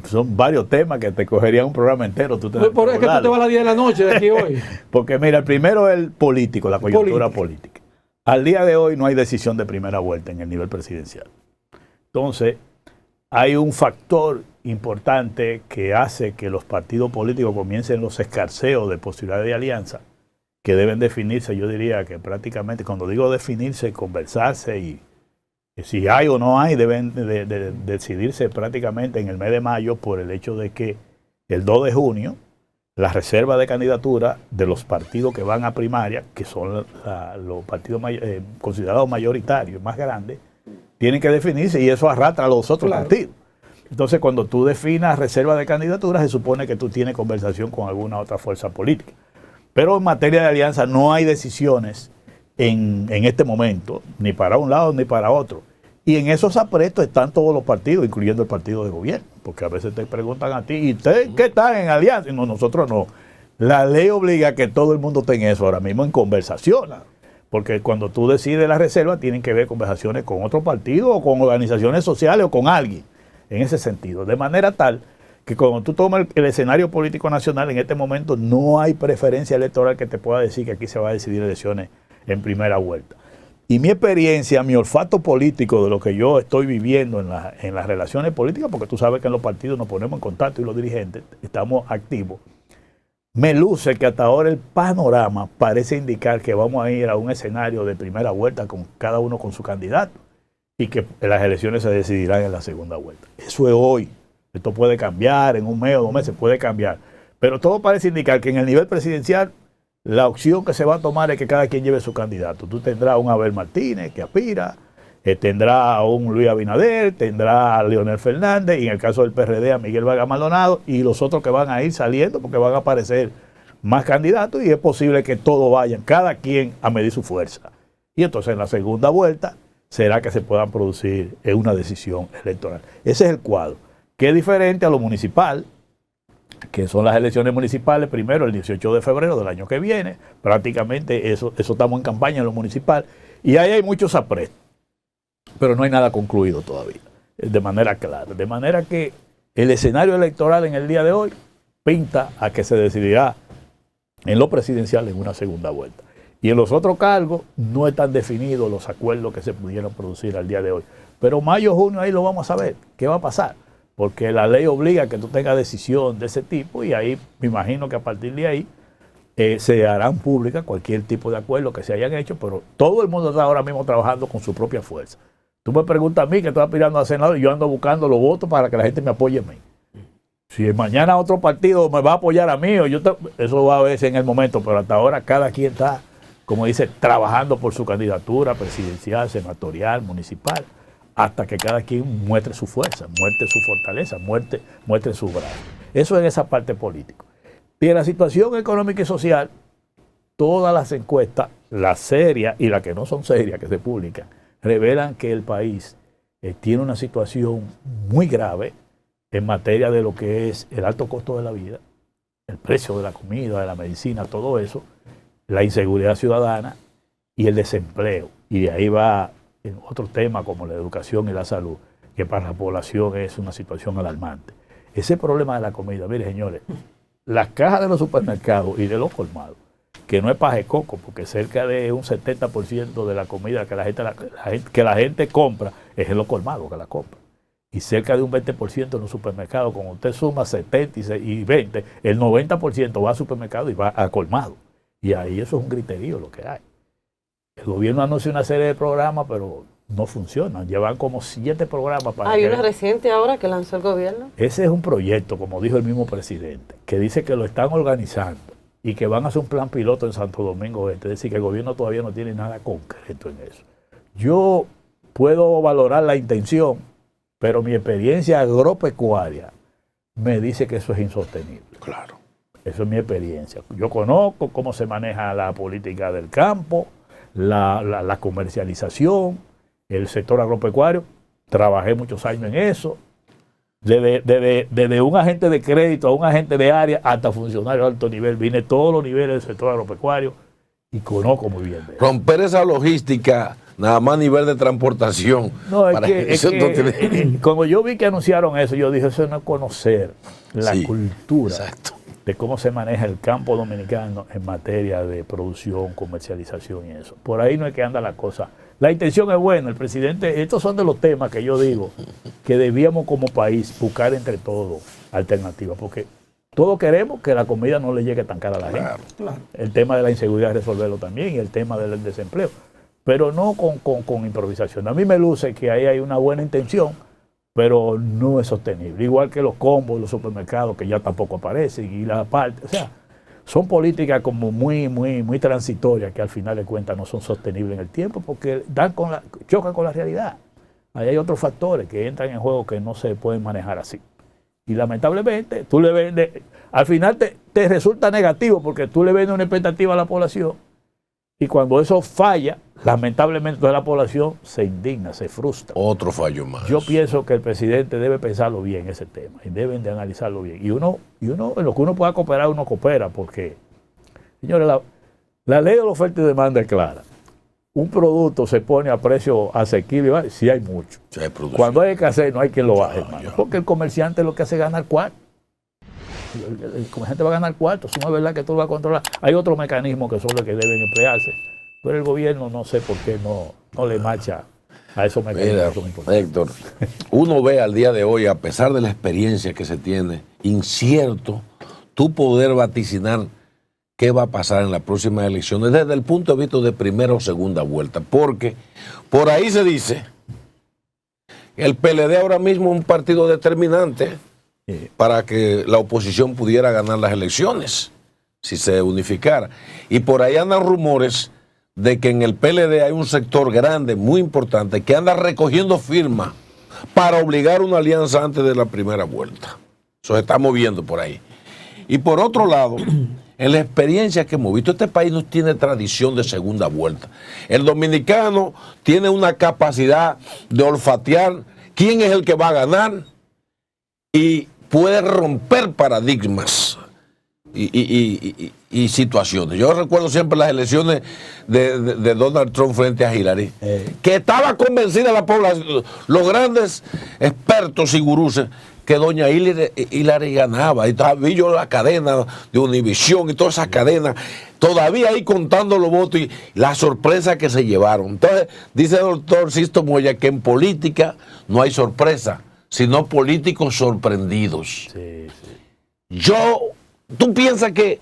son varios temas que te cogerían un programa entero. Tú es que tú te vas a las 10 de la noche de aquí hoy. Porque mira, el primero es el político, la coyuntura política. Al día de hoy no hay decisión de primera vuelta en el nivel presidencial. Entonces, hay un factor importante que hace que los partidos políticos comiencen los escarceos de posibilidades de alianza, que deben definirse, yo diría que prácticamente, cuando digo definirse, conversarse y si hay o no hay, deben de decidirse prácticamente en el mes de mayo por el hecho de que el 2 de junio la reserva de candidatura de los partidos que van a primaria, que son los partidos considerados mayoritarios, más grandes, tienen que definirse y eso arrastra a los otros partidos. Entonces, cuando tú definas reserva de candidatura, se supone que tú tienes conversación con alguna otra fuerza política. Pero en materia de alianza no hay decisiones en este momento, ni para un lado ni para otro. Y en esos apretos están todos los partidos, incluyendo el partido de gobierno, porque a veces te preguntan a ti, ¿y usted qué está en alianza? Y no, nosotros no. La ley obliga a que todo el mundo tenga eso ahora mismo en conversación. Porque cuando tú decides la reserva, tienen que ver conversaciones con otro partido o con organizaciones sociales o con alguien, en ese sentido. De manera tal que cuando tú tomas el escenario político nacional, en este momento no hay preferencia electoral que te pueda decir que aquí se va a decidir elecciones en primera vuelta. Y mi experiencia, mi olfato político de lo que yo estoy viviendo en las relaciones políticas, porque tú sabes que en los partidos nos ponemos en contacto y los dirigentes estamos activos, me luce que hasta ahora el panorama parece indicar que vamos a ir a un escenario de primera vuelta con cada uno con su candidato y que las elecciones se decidirán en la segunda vuelta. Eso es hoy. Esto puede cambiar en un mes o 2 meses, puede cambiar. Pero todo parece indicar que en el nivel presidencial la opción que se va a tomar es que cada quien lleve su candidato. Tú tendrás un Abel Martínez que aspira, tendrá a un Luis Abinader, tendrá a Leonel Fernández, y en el caso del PRD a Miguel Vargas Maldonado, y los otros que van a ir saliendo porque van a aparecer más candidatos y es posible que todos vayan, cada quien a medir su fuerza. Y entonces en la segunda vuelta será que se puedan producir una decisión electoral. Ese es el cuadro, que es diferente a lo municipal, que son las elecciones municipales, primero el 18 de febrero del año que viene, prácticamente eso estamos en campaña en lo municipal, y ahí hay muchos aprestos, pero no hay nada concluido todavía, de manera clara. De manera que el escenario electoral en el día de hoy pinta a que se decidirá en lo presidencial en una segunda vuelta. Y en los otros cargos no están definidos los acuerdos que se pudieron producir al día de hoy. Pero mayo, junio, ahí lo vamos a ver, qué va a pasar. Porque la ley obliga a que tú tengas decisión de ese tipo y ahí me imagino que a partir de ahí se harán públicas cualquier tipo de acuerdo que se hayan hecho, pero todo el mundo está ahora mismo trabajando con su propia fuerza. Tú me preguntas a mí que estoy aspirando a senador y yo ando buscando los votos para que la gente me apoye a mí. Si mañana otro partido me va a apoyar a mí, eso va a verse en el momento, pero hasta ahora cada quien está, como dice, trabajando por su candidatura presidencial, senatorial, municipal, hasta que cada quien muestre su fuerza, muestre su fortaleza, muestre su brazo. Eso es esa parte política. Y en la situación económica y social, todas las encuestas, las serias y las que no son serias, que se publican, revelan que el país tiene una situación muy grave en materia de lo que es el alto costo de la vida, el precio de la comida, de la medicina, todo eso, la inseguridad ciudadana y el desempleo. Y de ahí va en otros temas como la educación y la salud, que para la población es una situación alarmante. Ese problema de la comida, mire señores, las cajas de los supermercados y de los colmados, que no es paje coco, porque cerca de un 70% de la comida que la gente compra es en los colmados que la compra. Y cerca de un 20% en los supermercados, cuando usted suma 70 y 20, el 90% va al supermercado y va a colmado. Y ahí eso es un griterío lo que hay. El gobierno anunció una serie de programas, pero no funcionan. Llevan como 7 programas para... Hay una reciente ahora que lanzó el gobierno. Ese es un proyecto, como dijo el mismo presidente, que dice que lo están organizando y que van a hacer un plan piloto en Santo Domingo Este. Es decir, que el gobierno todavía no tiene nada concreto en eso. Yo puedo valorar la intención, pero mi experiencia agropecuaria me dice que eso es insostenible. Claro. Eso es mi experiencia. Yo conozco cómo se maneja la política del campo, la comercialización, el sector agropecuario. Trabajé muchos años en eso. Desde un agente de crédito a un agente de área hasta funcionario de alto nivel. Vine todos los niveles del sector agropecuario y conozco muy bien de eso. Romper esa logística, nada más a nivel de transportación. No, como yo vi que anunciaron eso, yo dije, eso no es conocer la cultura de cómo se maneja el campo dominicano en materia de producción, comercialización y eso. Por ahí no es que anda la cosa. La intención es buena, el presidente, estos son de los temas que yo digo que debíamos como país buscar entre todos alternativas, porque todos queremos que la comida no le llegue tan cara a la gente. Claro. El tema de la inseguridad resolverlo también y el tema del desempleo, pero no con improvisación. A mí me luce que ahí hay una buena intención, pero no es sostenible. Igual que los combos, los supermercados que ya tampoco aparecen y la parte, o sea, son políticas como muy transitorias que al final de cuentas no son sostenibles en el tiempo porque chocan con la realidad. Ahí hay otros factores que entran en juego que no se pueden manejar así. Y lamentablemente tú le vendes, al final te resulta negativo porque tú le vendes una expectativa a la población y cuando eso falla, lamentablemente toda la población se indigna, se frustra. Otro fallo más. Yo pienso que el presidente debe pensarlo bien ese tema y deben de analizarlo bien. Y uno en lo que uno pueda cooperar, uno coopera porque, señores, la ley de la oferta y demanda es clara. Un producto se pone a precio asequible si hay mucho. Si hay cuando hay escasez no hay quien lo baje, hermano. Porque el comerciante lo que hace es ganar cuarto. El comerciante va a ganar cuarto, eso no es verdad que tú lo vas a controlar. Hay otros mecanismos que son los que deben emplearse, pero el gobierno no sé por qué no le marcha a esos mecanismos. Mira, Héctor, uno ve al día de hoy, a pesar de la experiencia que se tiene, incierto tú poder vaticinar qué va a pasar en las próximas elecciones desde el punto de vista de primera o segunda vuelta, porque por ahí se dice que el PLD ahora mismo es un partido determinante para que la oposición pudiera ganar las elecciones, si se unificara. Y por ahí andan rumores de que en el PLD hay un sector grande, muy importante, que anda recogiendo firmas para obligar una alianza antes de la primera vuelta. Eso se está moviendo por ahí. Y por otro lado, en la experiencia que hemos visto, este país no tiene tradición de segunda vuelta. El dominicano tiene una capacidad de olfatear quién es el que va a ganar y puede romper paradigmas y situaciones. Yo recuerdo siempre las elecciones de Donald Trump frente a Hillary, que estaba convencida la población, los grandes expertos y gurús, que doña Hillary ganaba. Y vi yo la cadena de Univisión y todas esas cadenas, todavía ahí contando los votos y la sorpresa que se llevaron. Entonces, dice el doctor Sisto Moya que en política no hay sorpresa, sino políticos sorprendidos. ¿Tú piensas que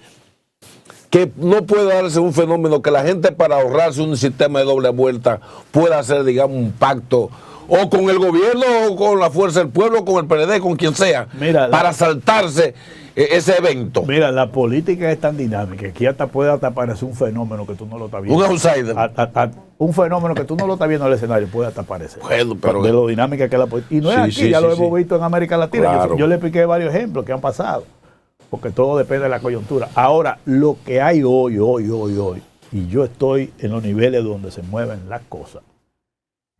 no puede darse un fenómeno que la gente para ahorrarse un sistema de doble vuelta pueda hacer, digamos, un pacto o con el gobierno o con la fuerza del pueblo, con el PLD, con quien sea, para saltarse ese evento? Mira, la política es tan dinámica que hasta puede aparecer un fenómeno que tú no lo estás viendo. Un outsider. Un fenómeno que tú no lo estás viendo en el escenario puede hasta aparecer. Bueno, pero de lo dinámica que es la política. Y no es aquí, ya lo hemos visto en América Latina. Claro. Yo le expliqué varios ejemplos que han pasado, porque todo depende de la coyuntura. Ahora, lo que hay hoy, y yo estoy en los niveles donde se mueven las cosas,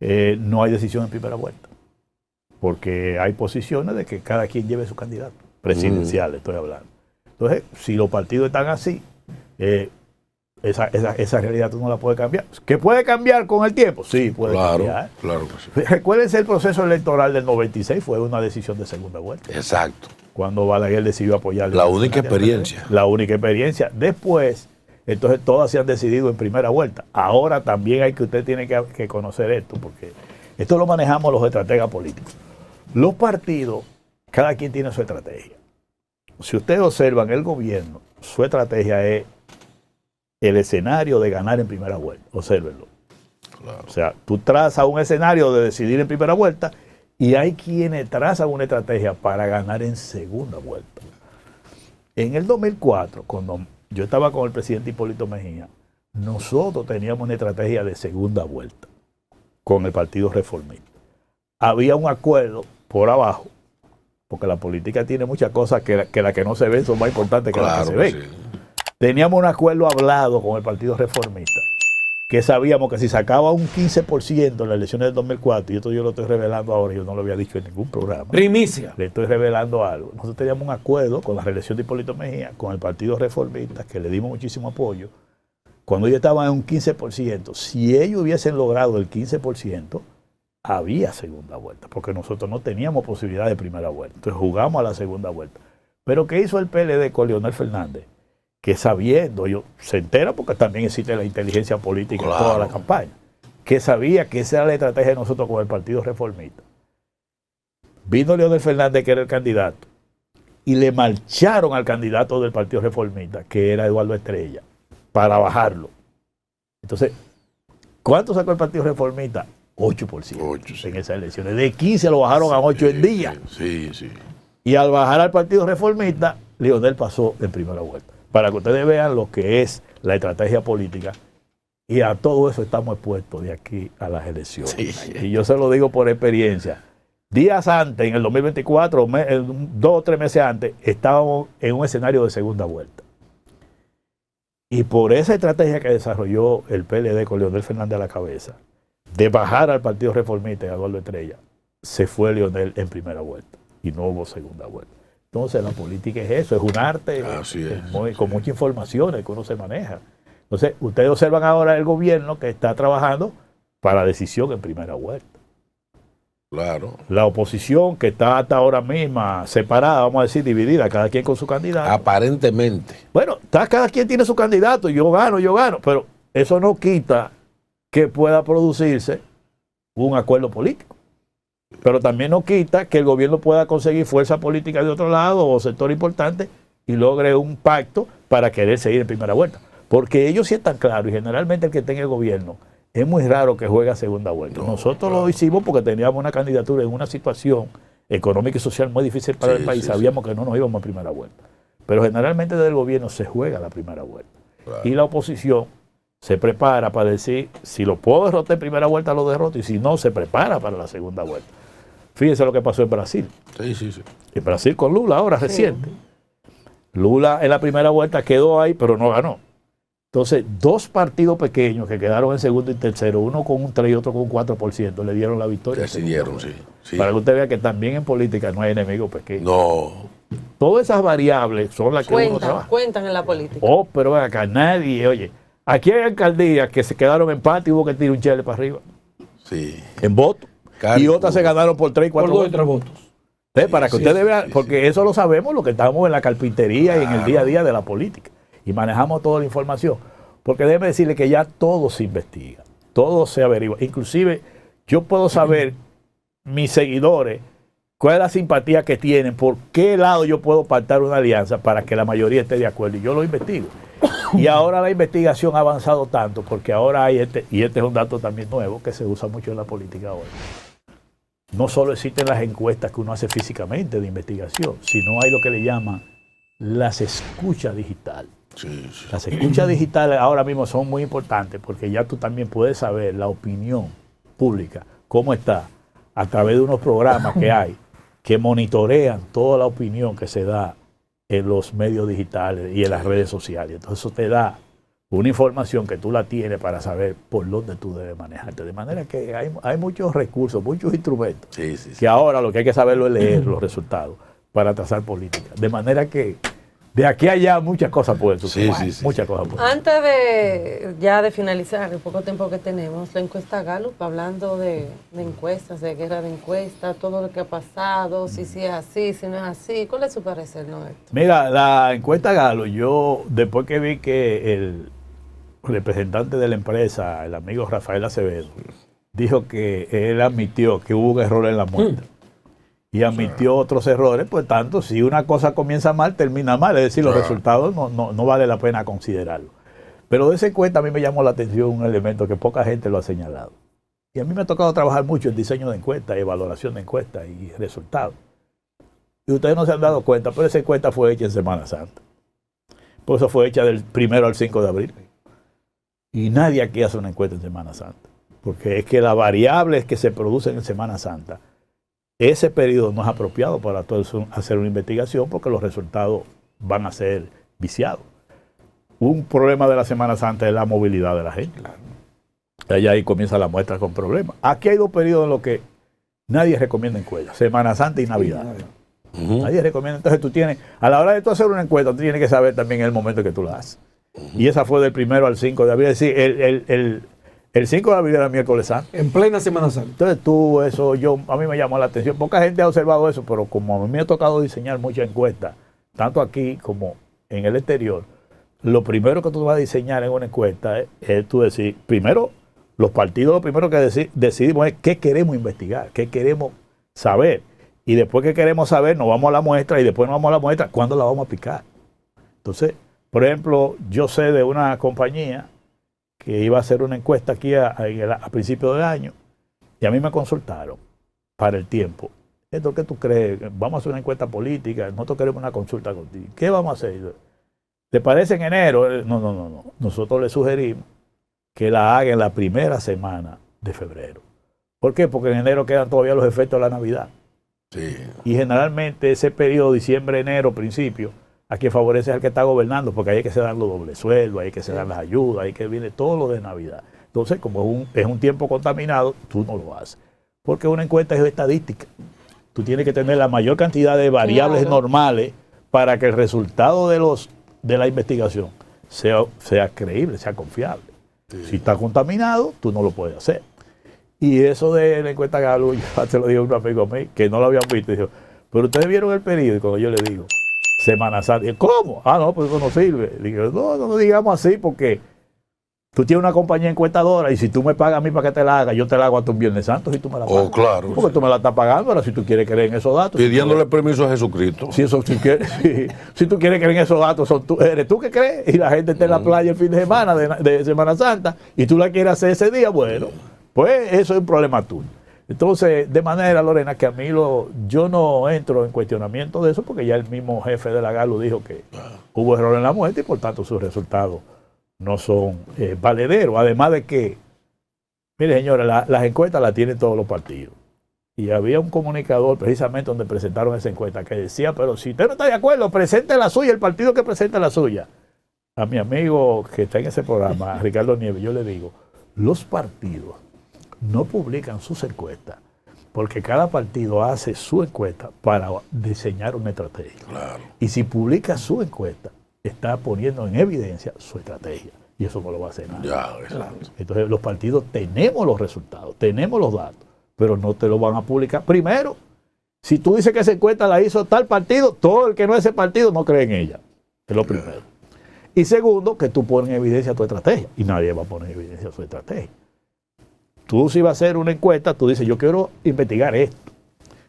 no hay decisión en primera vuelta, porque hay posiciones de que cada quien lleve su candidato presidencial, estoy hablando. Entonces, si los partidos están así, esa realidad tú no la puedes cambiar. ¿Que puede cambiar con el tiempo? Sí, puede cambiar. Claro que sí. Recuérdense, el proceso electoral del 96 fue una decisión de segunda vuelta. Exacto. Cuando Balaguer decidió apoyar la única experiencia. La única experiencia. Después, entonces todas se han decidido en primera vuelta. Ahora también usted tiene que conocer esto, porque esto lo manejamos los estrategas políticos. Los partidos, cada quien tiene su estrategia. Si ustedes observan el gobierno, su estrategia es el escenario de ganar en primera vuelta. Obsérvenlo. Claro. O sea, tú trazas un escenario de decidir en primera vuelta y hay quienes trazan una estrategia para ganar en segunda vuelta. En el 2004, cuando yo estaba con el presidente Hipólito Mejía, nosotros teníamos una estrategia de segunda vuelta con el Partido Reformista. Había un acuerdo por abajo, porque la política tiene muchas cosas que las que no se ven son más importantes que las que se ven. Sí. Teníamos un acuerdo hablado con el Partido Reformista que sabíamos que si sacaba un 15% en las elecciones del 2004, y esto yo lo estoy revelando ahora, yo no lo había dicho en ningún programa. Primicia. Le estoy revelando algo. Nosotros teníamos un acuerdo con la reelección de Hipólito Mejía, con el Partido Reformista, que le dimos muchísimo apoyo. Cuando ellos estaban en un 15%, si ellos hubiesen logrado el 15%, había segunda vuelta, porque nosotros no teníamos posibilidad de primera vuelta. Entonces jugamos a la segunda vuelta. Pero ¿qué hizo el PLD con Leonel Fernández? Que sabiendo, se entera porque también existe la inteligencia política en toda la campaña, que sabía que esa era la estrategia de nosotros con el Partido Reformista. Vino Leonel Fernández, que era el candidato, y le marcharon al candidato del Partido Reformista, que era Eduardo Estrella, para bajarlo. Entonces, ¿cuánto sacó el Partido Reformista? 8% en esas elecciones. De 15 lo bajaron a 8 en día. Sí. Y al bajar al Partido Reformista, Leonel pasó en primera vuelta. Para que ustedes vean lo que es la estrategia política. Y a todo eso estamos expuestos de aquí a las elecciones. Sí. Y yo se lo digo por experiencia. Días antes, en el 2024, 2 o 3 meses antes, estábamos en un escenario de segunda vuelta. Y por esa estrategia que desarrolló el PLD con Leonel Fernández a la cabeza, de bajar al Partido Reformista y a Eduardo Estrella, se fue Leonel en primera vuelta y no hubo segunda vuelta. Entonces la política es eso, es un arte con mucha información que uno se maneja. Entonces ustedes observan ahora el gobierno que está trabajando para decisión en primera vuelta. Claro. La oposición que está hasta ahora misma separada, vamos a decir, dividida, cada quien con su candidato. Aparentemente. Bueno, cada quien tiene su candidato, yo gano, pero eso no quita que pueda producirse un acuerdo político. Pero también no quita que el gobierno pueda conseguir fuerza política de otro lado o sector importante y logre un pacto para querer seguir en primera vuelta. Porque ellos sí están claros, y generalmente el que tenga el gobierno es muy raro que juegue a segunda vuelta. Nosotros lo hicimos porque teníamos una candidatura en una situación económica y social muy difícil para el país. Sabíamos que no nos íbamos a primera vuelta. Pero generalmente desde el gobierno se juega la primera vuelta. Y la oposición se prepara para decir, si lo puedo derrotar en primera vuelta, lo derroto, y si no, se prepara para la segunda vuelta. Fíjense lo que pasó en Brasil. En Brasil con Lula, ahora reciente. Lula en la primera vuelta quedó ahí, pero no ganó. Entonces, 2 partidos pequeños que quedaron en segundo y tercero, uno con un 3 y otro con un 4%, le dieron la victoria. Decidieron, sí. Para que usted vea que también en política no hay enemigos pequeños. No. Todas esas variables son las que uno trabaja. Cuentan en la política. Oh, pero acá nadie, oye, aquí hay alcaldías que se quedaron en empate y hubo que tirar un chele para arriba. Sí. En votos. Y otras se ganaron por 3 y 4 votos. Por 2 y 3 votos. Para que ustedes vean, porque eso lo sabemos, lo que estamos en la carpintería y en el día a día de la política. Y manejamos toda la información. Porque déjeme decirle que ya todo se investiga, todo se averigua. Inclusive yo puedo saber, mis seguidores, cuál es la simpatía que tienen, por qué lado yo puedo pactar una alianza para que la mayoría esté de acuerdo. Y yo lo investigo. Y ahora la investigación ha avanzado tanto, porque ahora hay y este es un dato también nuevo que se usa mucho en la política ahora. No solo existen las encuestas que uno hace físicamente de investigación, sino hay lo que le llaman las escuchas digitales. Las escuchas digitales ahora mismo son muy importantes porque ya tú también puedes saber la opinión pública, cómo está, a través de unos programas que hay que monitorean toda la opinión que se da en los medios digitales y en las redes sociales. Entonces eso te da una información que tú la tienes para saber por dónde tú debes manejarte. De manera que hay muchos recursos, muchos instrumentos, que ahora lo que hay que saberlo es leer los resultados para trazar política. De manera que de aquí a allá muchas cosas pueden suceder. Muchas cosas pueden. Antes de finalizar el poco tiempo que tenemos, la encuesta Gallup, hablando de encuestas, de guerra de encuestas, todo lo que ha pasado, si es así, si no es así, ¿cuál es su parecer, Héctor? Mira, la encuesta Gallup, yo después que vi que el representante de la empresa, el amigo Rafael Acevedo, dijo que él admitió que hubo un error en la muestra. Y admitió otros errores, pues tanto, si una cosa comienza mal, termina mal. Es decir, los resultados no vale la pena considerarlo. Pero de esa encuesta a mí me llamó la atención un elemento que poca gente lo ha señalado. Y a mí me ha tocado trabajar mucho en diseño de encuestas, evaluación de encuestas y resultados. Y ustedes no se han dado cuenta, pero esa encuesta fue hecha en Semana Santa. Por eso fue hecha del 1 al 5 de abril. Y nadie aquí hace una encuesta en Semana Santa. Porque es que las variables que se producen en Semana Santa, ese periodo no es apropiado para hacer una investigación porque los resultados van a ser viciados. Un problema de la Semana Santa es la movilidad de la gente. Allá ahí comienza la muestra con problemas. Aquí hay 2 periodos en los que nadie recomienda encuestas, Semana Santa y Navidad. Nadie recomienda. Entonces tú tienes, a la hora de tú hacer una encuesta, tú tienes que saber también el momento que tú la haces. Y esa fue del 1 al 5 de abril. Es decir, el 5 de abril era miércoles santo. En plena Semana Santa. Entonces a mí me llamó la atención. Poca gente ha observado eso, pero como a mí me ha tocado diseñar muchas encuestas, tanto aquí como en el exterior, lo primero que tú vas a diseñar en una encuesta es tú decir, primero, los partidos lo primero que decidimos es qué queremos investigar, qué queremos saber. Y después que queremos saber, nos vamos a la muestra y después nos vamos a la muestra, ¿cuándo la vamos a aplicar? Entonces, por ejemplo, yo sé de una compañía que iba a hacer una encuesta aquí a principios de año y a mí me consultaron para el tiempo. ¿Esto qué tú crees? Vamos a hacer una encuesta política, nosotros queremos una consulta contigo. ¿Qué vamos a hacer? ¿Te parece en enero? No. Nosotros le sugerimos que la haga en la primera semana de febrero. ¿Por qué? Porque en enero quedan todavía los efectos de la Navidad. Sí. Y generalmente ese periodo, diciembre, enero, principio, a quien favorece al que está gobernando, porque ahí hay que se dan los dobles sueldos, ahí hay que se dan las ayudas, ahí que viene todo lo de Navidad. Entonces, como es un tiempo contaminado, tú no lo haces. Porque una encuesta es estadística. Tú tienes que tener la mayor cantidad de variables normales para que el resultado de la investigación sea creíble, sea confiable. Sí. Si está contaminado, tú no lo puedes hacer. Y eso de la encuesta Galo, yo te lo digo a un amigo mío que no lo habían visto, y dijo, pero ustedes vieron el periódico, yo le digo, Semana Santa. Y, ¿cómo? No, pues eso no sirve. Digo, no digamos así, porque tú tienes una compañía encuestadora y si tú me pagas a mí para que te la haga, yo te la hago hasta un Viernes Santo si tú me la pagas. Claro. Porque tú me la estás pagando, ahora si tú quieres creer en esos datos. Pidiéndole permiso a Jesucristo. Si tú quieres creer en esos datos, eres tú que crees. Y la gente está en la playa el fin de semana de Semana Santa y tú la quieres hacer ese día, bueno, pues eso es un problema tuyo. Entonces, de manera, Lorena, que a mí yo no entro en cuestionamiento de eso porque ya el mismo jefe de la GALU dijo que hubo error en la muerte y por tanto sus resultados no son valederos. Además de que, mire señores, las encuestas las tienen todos los partidos. Y había un comunicador precisamente donde presentaron esa encuesta que decía, pero si usted no está de acuerdo, presente la suya, el partido que presenta la suya. A mi amigo que está en ese programa, Ricardo Nieves, yo le digo, los partidos no publican sus encuestas porque cada partido hace su encuesta para diseñar una estrategia. Claro. Y si publica su encuesta, está poniendo en evidencia su estrategia. Y eso no lo va a hacer nadie. Claro. Entonces los partidos tenemos los resultados, tenemos los datos, pero no te lo van a publicar. Primero, si tú dices que esa encuesta la hizo tal partido, todo el que no es ese partido no cree en ella. Es lo primero. Y segundo, que tú pones en evidencia tu estrategia. Y nadie va a poner en evidencia su estrategia. Tú si vas a hacer una encuesta, tú dices, yo quiero investigar esto.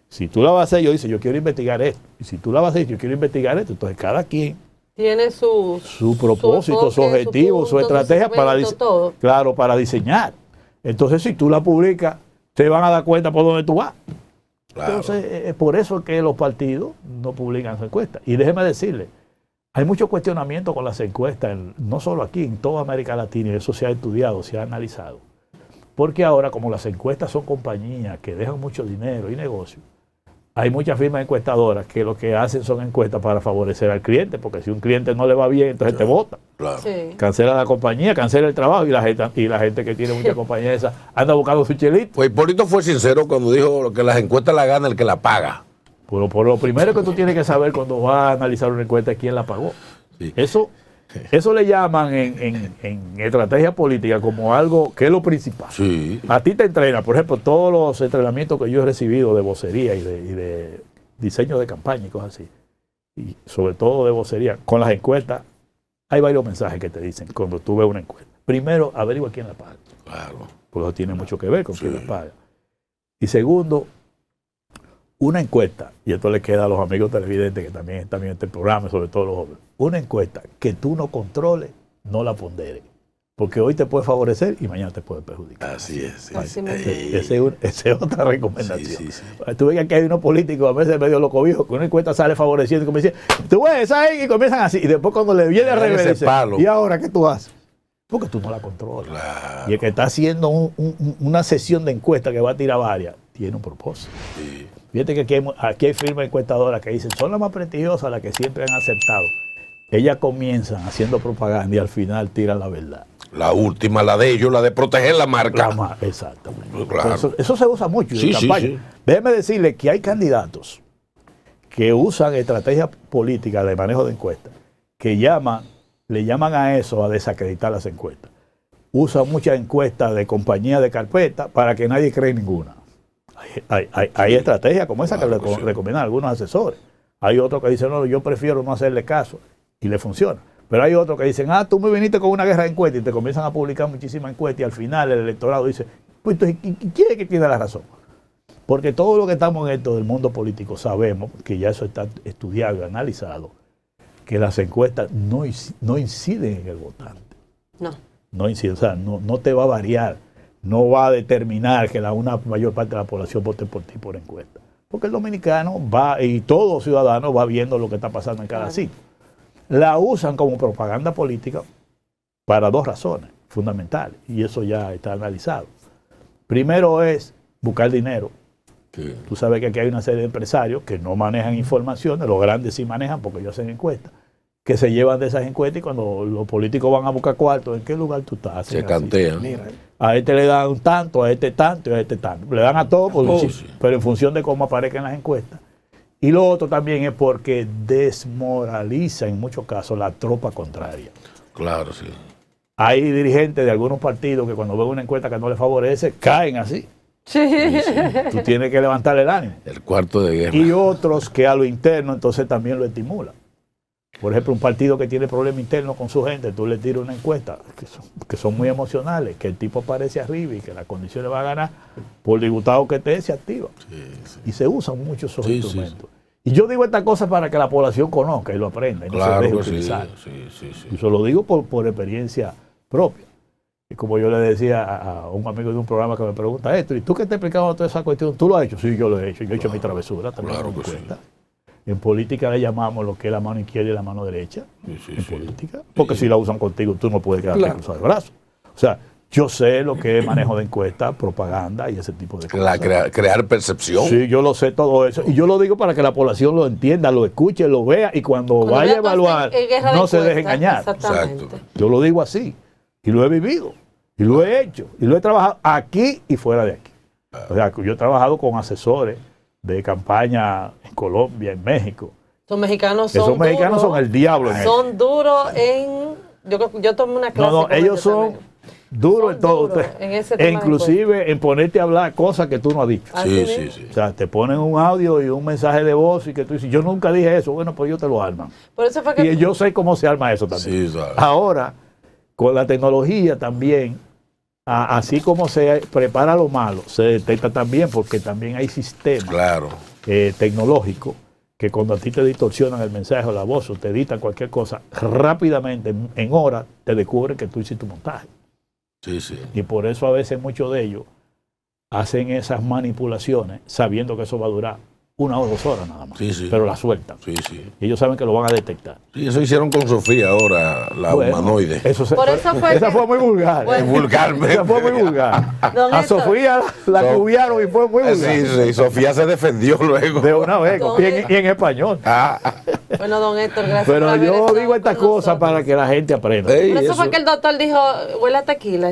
Si tú la vas a hacer, yo dice, yo quiero investigar esto. Y si tú la vas a hacer, yo quiero investigar esto. Entonces cada quien tiene su propósito, su objetivo, su estrategia para diseñar. Entonces si tú la publicas, te van a dar cuenta por dónde tú vas. Claro. Entonces es por eso que los partidos no publican sus encuestas. Y déjeme decirle, hay mucho cuestionamiento con las encuestas, no solo aquí, en toda América Latina, y eso se ha estudiado, se ha analizado. Porque ahora, como las encuestas son compañías que dejan mucho dinero y negocio, hay muchas firmas encuestadoras que lo que hacen son encuestas para favorecer al cliente, porque si un cliente no le va bien, entonces te vota. Claro. Sí. Cancela la compañía, cancela el trabajo y la gente que tiene muchas compañías esas anda buscando su chelito. Pues Hipólito fue sincero cuando dijo que las encuestas las gana el que la paga. Pero por lo primero que tú tienes que saber cuando vas a analizar una encuesta es quién la pagó. Sí. Eso le llaman en estrategia política como algo que es lo principal. Sí. A ti te entrena, por ejemplo, todos los entrenamientos que yo he recibido de vocería y de diseño de campaña y cosas así, y sobre todo de vocería, con las encuestas, hay varios mensajes que te dicen cuando tú ves una encuesta. Primero, averigua quién la paga. Claro. Porque eso tiene mucho que ver con quién la paga. Y segundo, una encuesta, y esto le queda a los amigos televidentes que también están viendo este programa, sobre todo los jóvenes, una encuesta que tú no controles, no la ponderes. Porque hoy te puede favorecer y mañana te puede perjudicar. Así es. Esa es otra recomendación. Tú ves que aquí hay unos políticos a veces medio locovijos, que una encuesta sale favoreciendo y como dicen, tú ves, ¿sabes? Y comienzan así. Y después cuando le viene a revés, ¿y ahora qué tú haces? Porque tú no la controlas. Claro. Y el que está haciendo una sesión de encuesta que va a tirar varias, tiene un propósito. Sí. Fíjate que aquí hay firmas encuestadoras que dicen, son las más prestigiosas, las que siempre han acertado. Ellas comienzan haciendo propaganda y al final tiran la verdad. La última, la de ellos, la de proteger la marca. Exactamente. Claro. Eso se usa mucho Sí, en sí, campaña. sí. Déjeme decirle que hay candidatos que usan estrategias políticas de manejo de encuestas, que le llaman a eso a desacreditar las encuestas. Usan muchas encuestas de compañías de carpeta para que nadie cree en ninguna. Hay estrategias como esa que le recomiendan algunos asesores. Hay otros que dicen, no, yo prefiero no hacerle caso, y le funciona. Pero hay otros que dicen, tú me viniste con una guerra de encuestas y te comienzan a publicar muchísimas encuestas y al final el electorado dice, pues entonces, ¿quién es que tiene la razón? Porque todo lo que estamos en esto del mundo político sabemos, que ya eso está estudiado y analizado, que las encuestas no inciden en el votante. No inciden, o sea, no te va a variar, no va a determinar que una mayor parte de la población vote por ti por encuesta. Porque el dominicano va, y todo ciudadano va viendo lo que está pasando en cada sitio. La usan como propaganda política para dos razones fundamentales, y eso ya está analizado. Primero es buscar dinero. Sí. Tú sabes que aquí hay una serie de empresarios que no manejan informaciones, los grandes sí manejan porque ellos hacen encuestas, que se llevan de esas encuestas y cuando los políticos van a buscar cuartos, ¿en qué lugar tú estás? Se cantean. Mira, a este le dan tanto, a este tanto y a este tanto. Le dan a todos, sí. Pero en función de cómo aparezcan las encuestas. Y lo otro también es porque desmoraliza en muchos casos la tropa contraria. Claro, sí. Hay dirigentes de algunos partidos que cuando ven una encuesta que no les favorece, caen así. Sí. Tú tienes que levantar el ánimo. El cuarto de guerra. Y otros que a lo interno entonces también lo estimulan. Por ejemplo, un partido que tiene problemas internos con su gente, tú le tiras una encuesta que son muy emocionales, que el tipo aparece arriba y que las condiciones va a ganar, por diputado que esté, se activa. Sí. Y se usan mucho esos instrumentos. Sí. Y yo digo estas cosas para que la población conozca y lo aprenda y no se deje utilizar. Sí. Y eso lo digo por experiencia propia. Y como yo le decía a un amigo de un programa que me pregunta esto, ¿y tú qué te explicabas toda esa cuestión? ¿Tú lo has hecho? Sí, yo lo he hecho. Yo he hecho mi travesura también. Claro que sí. En política le llamamos lo que es la mano izquierda y la mano derecha. Política. Porque si la usan contigo, tú no puedes quedarte cruzado de brazos. O sea, yo sé lo que es manejo de encuestas, propaganda y ese tipo de cosas. Crear percepción. Sí, yo lo sé todo eso. Y yo lo digo para que la población lo entienda, lo escuche, lo vea y cuando vaya a evaluar, no se deje engañar. Exactamente. Yo lo digo así. Y lo he vivido. Y lo he hecho. Y lo he trabajado aquí y fuera de aquí. O sea, yo he trabajado con asesores de campaña en Colombia, en México. Los mexicanos Esos mexicanos son el diablo en eso. Son duros en... Yo tomé una clase. No, ellos son duros en todo. Inclusive en ponerte a hablar cosas que tú no has dicho. Sí. O sea, te ponen un audio y un mensaje de voz y que tú dices, yo nunca dije eso. Bueno, pues ellos te lo arman. Por eso fue que... Y yo sé cómo se arma eso también. Sí, ahora, con la tecnología también, así como se prepara lo malo, se detecta también porque también hay sistemas tecnológicos que cuando a ti te distorsionan el mensaje o la voz o te editan cualquier cosa, rápidamente, en horas, te descubren que tú hiciste un montaje. Sí. Y por eso a veces muchos de ellos hacen esas manipulaciones sabiendo que eso va a durar 1 o 2 horas nada más. Sí. Pero la sueltan. Sí. Y ellos saben que lo van a detectar. Sí, eso hicieron con Sofía ahora, la humanoide. Esa fue muy vulgar. Vulgarmente. Esa fue muy vulgar. A Sofía la cubiaron y fue muy vulgar. Sí. Sofía se defendió luego. De una vez. Y en español. Bueno, don Héctor, gracias. Pero yo digo estas cosas para que la gente aprenda. Por eso fue que el doctor dijo, huele a tequila,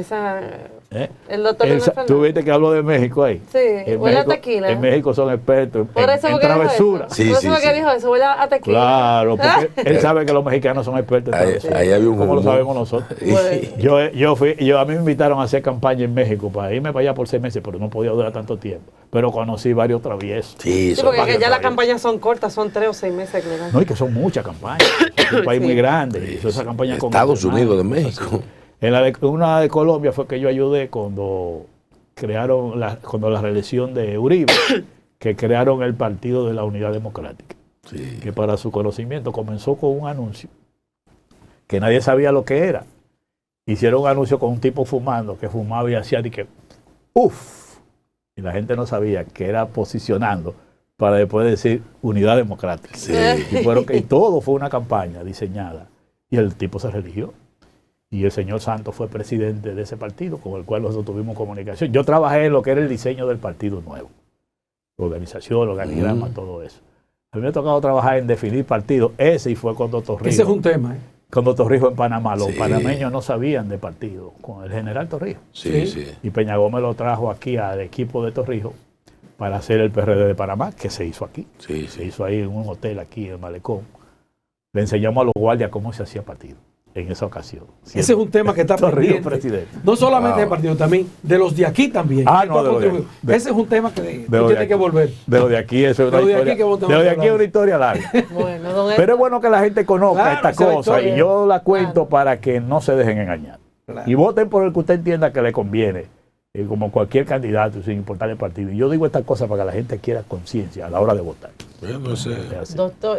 El doctor ¿Tú viste que habló de México ahí? Sí, huele a tequila. En México son expertos en travesura. Por eso fue que dijo eso, huele a tequila. Claro, porque él sabe que los mexicanos son expertos en travesura. Ahí había un como lo sabemos nosotros. A mí me invitaron a hacer campaña en México para irme para allá por 6 meses, pero no podía durar tanto tiempo. Pero conocí varios traviesos. Sí, porque ya las campañas son cortas, son 3 o 6 meses. No, y que son muchas campañas. Es un país muy grande. Y esa campaña Estados Unidos de México. En una de Colombia fue que yo ayudé cuando crearon la reelección de Uribe, que crearon el Partido de la Unidad Democrática. Sí. Que para su conocimiento comenzó con un anuncio que nadie sabía lo que era. Hicieron un anuncio con un tipo fumando, que fumaba y hacía de que ¡uf! Y la gente no sabía que era posicionando para después decir Unidad Democrática. Sí. Y todo fue una campaña diseñada. Y el tipo se religió. Y el señor Santos fue presidente de ese partido, con el cual nosotros tuvimos comunicación. Yo trabajé en lo que era el diseño del partido nuevo. Organización, organigrama, todo eso. A mí me ha tocado trabajar en definir partidos. Ese y fue con Dr. Ríos. Ese es un tema, cuando Torrijos en Panamá, los panameños no sabían de partido, con el general Torrijos. Y Peña Gómez lo trajo aquí al equipo de Torrijos para hacer el PRD de Panamá, que se hizo aquí. Se hizo ahí en un hotel aquí en Malecón. Le enseñamos a los guardias cómo se hacía partido en esa ocasión. Ese es un tema que está pendiente. Presidente. No solamente del partido, también de los de aquí también. Ese es un tema que tiene que volver. De los de aquí, eso es una historia. De los de aquí es una historia larga. Pero es bueno que la gente conozca esta cosa y yo la cuento para que no se dejen engañar. Y voten por el que usted entienda que le conviene, como cualquier candidato, sin importar el partido. Y yo digo estas cosas para que la gente adquiera conciencia a la hora de votar. Doctor,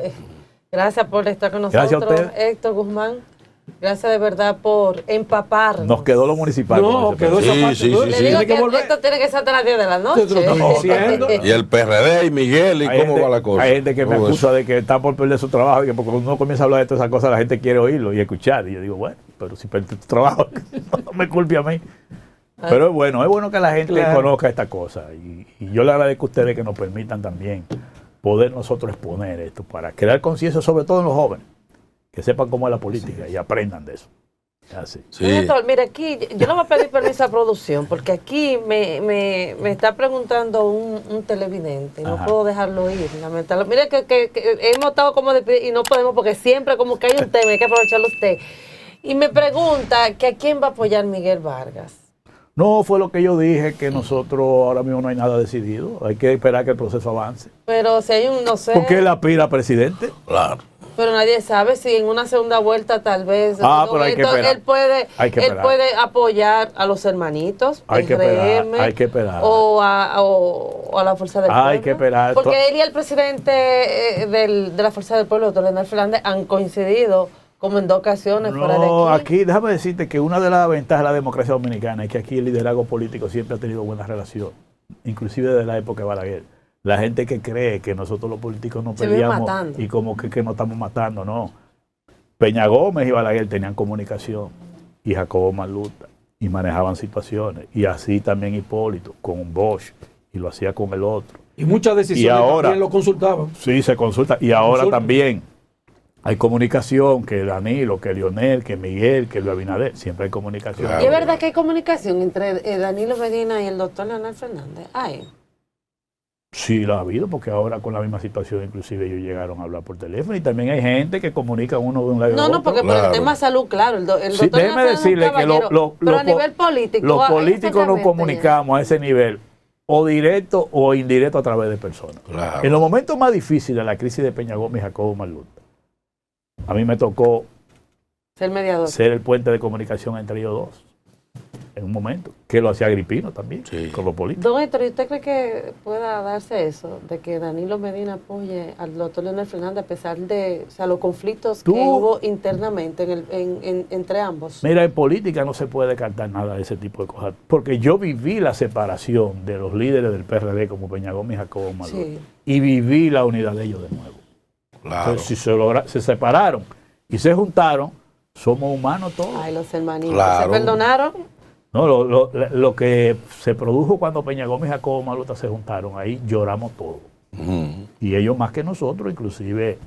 gracias por estar con nosotros. Gracias a usted. Héctor Guzmán. Gracias de verdad por empaparnos. Nos quedó lo municipal. No, quedó esa parte. Le digo que esto tiene que ser hasta las 10 de la noche. Y el PRD y Miguel, ¿y cómo va la cosa? Hay gente que me acusa de que está por perder su trabajo y que porque uno comienza a hablar de todas esas cosas, la gente quiere oírlo y escuchar. Y yo digo, bueno, pero si perdiste tu trabajo, no me culpe a mí. Pero es bueno que la gente conozca esta cosa. Y yo le agradezco a ustedes que nos permitan también poder nosotros exponer esto para crear conciencia, sobre todo en los jóvenes, que sepan cómo es la política y aprendan de eso. Doctor, mira, aquí yo no voy a pedir permiso a producción, porque aquí me está preguntando un televidente, no puedo dejarlo ir, lamentablemente. Mira que hemos estado como y no podemos, porque siempre como que hay un tema, hay que aprovecharlo usted. Y me pregunta que a quién va a apoyar Miguel Vargas. No, fue lo que yo dije, que nosotros ahora mismo no hay nada decidido, hay que esperar que el proceso avance. Pero si hay no sé. ¿Por qué él aspira a presidente? Claro. Pero nadie sabe si en una segunda vuelta tal vez pero hay que esperar. Él puede apoyar a los hermanitos, hay que esperar. O a la Fuerza del Pueblo. Hay que esperar. Porque él y el presidente de la Fuerza del Pueblo, doctor Leonel Fernández, han coincidido como en 2 ocasiones fuera de aquí. Aquí déjame decirte que una de las ventajas de la democracia dominicana es que aquí el liderazgo político siempre ha tenido buena relación, inclusive desde la época de Balaguer. La gente que cree que nosotros los políticos nos peleamos y como que nos estamos matando, no. Peña Gómez y Balaguer tenían comunicación y Jacobo Malluta y manejaban situaciones. Y así también Hipólito con Bosch y lo hacía con el otro. Y muchas decisiones también lo consultaban. Sí, se consulta. Y ahora también hay comunicación, que Danilo, que Leonel, que Miguel, que Luis Abinader. Siempre hay comunicación. ¿Y es verdad que hay comunicación entre Danilo Medina y el doctor Leonel Fernández? Sí, lo ha habido, porque ahora con la misma situación inclusive ellos llegaron a hablar por teléfono y también hay gente que comunica uno de un lado a otro. No, porque por el tema de salud, claro, el doctor déjeme decirle que pero a nivel político, los políticos nos comunicamos a ese nivel, o directo o indirecto a través de personas. En los momentos más difíciles de la crisis de Peña Gómez y Jacobo Malluta, a mí me tocó ser mediador, ser el puente de comunicación entre ellos dos. En un momento, que lo hacía Agripino también, con los políticos. Don Héctor, ¿y usted cree que pueda darse eso, de que Danilo Medina apoye al doctor Leonel Fernández a pesar de los conflictos que hubo internamente entre ambos? Mira, en política no se puede descartar nada de ese tipo de cosas, porque yo viví la separación de los líderes del PRD como Peña Gómez y Jacobo Malluta, y viví la unidad de ellos de nuevo. Entonces, si se separaron y se juntaron, somos humanos todos. Ay, los hermanitos, ¿se perdonaron? No, lo que se produjo cuando Peña Gómez y Jacobo Malluta se juntaron, ahí lloramos todos. Y ellos más que nosotros, inclusive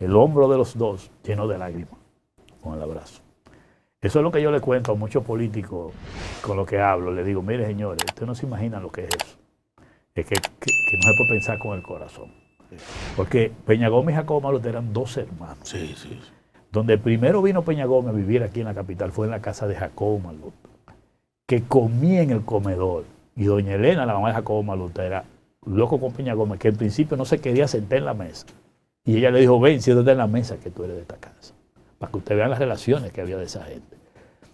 el hombro de los dos lleno de lágrimas, con el abrazo. Eso es lo que yo le cuento a muchos políticos con lo que hablo. Le digo, mire señores, ustedes no se imaginan lo que es eso. Es que no se puede pensar con el corazón. Porque Peña Gómez y Jacobo Malluta eran 2 hermanos. Donde primero vino Peña Gómez a vivir aquí en la capital fue en la casa de Jacobo Malluta, que comía en el comedor. Y doña Elena, la mamá de Jacobo Malluta, era loco con Peña Gómez, que en principio no se quería sentar en la mesa. Y ella le dijo, ven, siéntate en la mesa que tú eres de esta casa. Para que ustedes vean las relaciones que había de esa gente.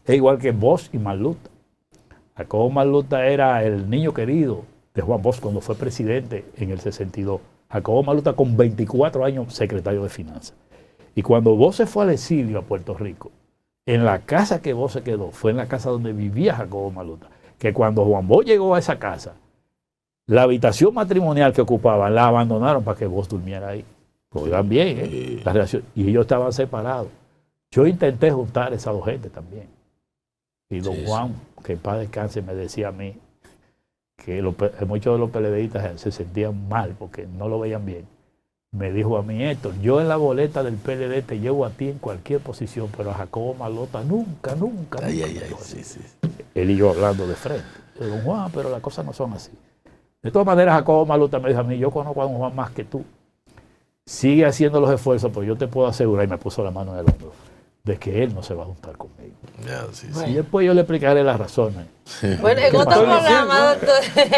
Es igual que Bosch y Malluta. Jacobo Malluta era el niño querido de Juan Bosch cuando fue presidente en el 62. Jacobo Malluta con 24 años secretario de Finanzas. Y cuando Bosch se fue al exilio a Puerto Rico, en la casa que Bosch se quedó, fue en la casa donde vivía Jacobo Malluta. Que cuando Juan Bosch llegó a esa casa, la habitación matrimonial que ocupaban la abandonaron para que Bosch durmiera ahí. Lo iban bien, la relación. Y ellos estaban separados. Yo intenté juntar a esas 2 gente también. Y don Juan, que en paz descanse, me decía a mí que muchos de los PLDistas se sentían mal porque no lo veían bien. me dijo a mí esto, yo en la boleta del PLD te llevo a ti en cualquier posición, pero a Jacobo Malota nunca. Él y yo hablando de frente. Le digo, Juan, pero las cosas no son así. De todas maneras, Jacobo Malota me dijo a mí, yo conozco a don Juan más que tú. Sigue haciendo los esfuerzos, pero yo te puedo asegurar, y me puso la mano en el hombro, de que él no se va a juntar conmigo. Y después yo le explicaré las razones. Bueno, en otro programa,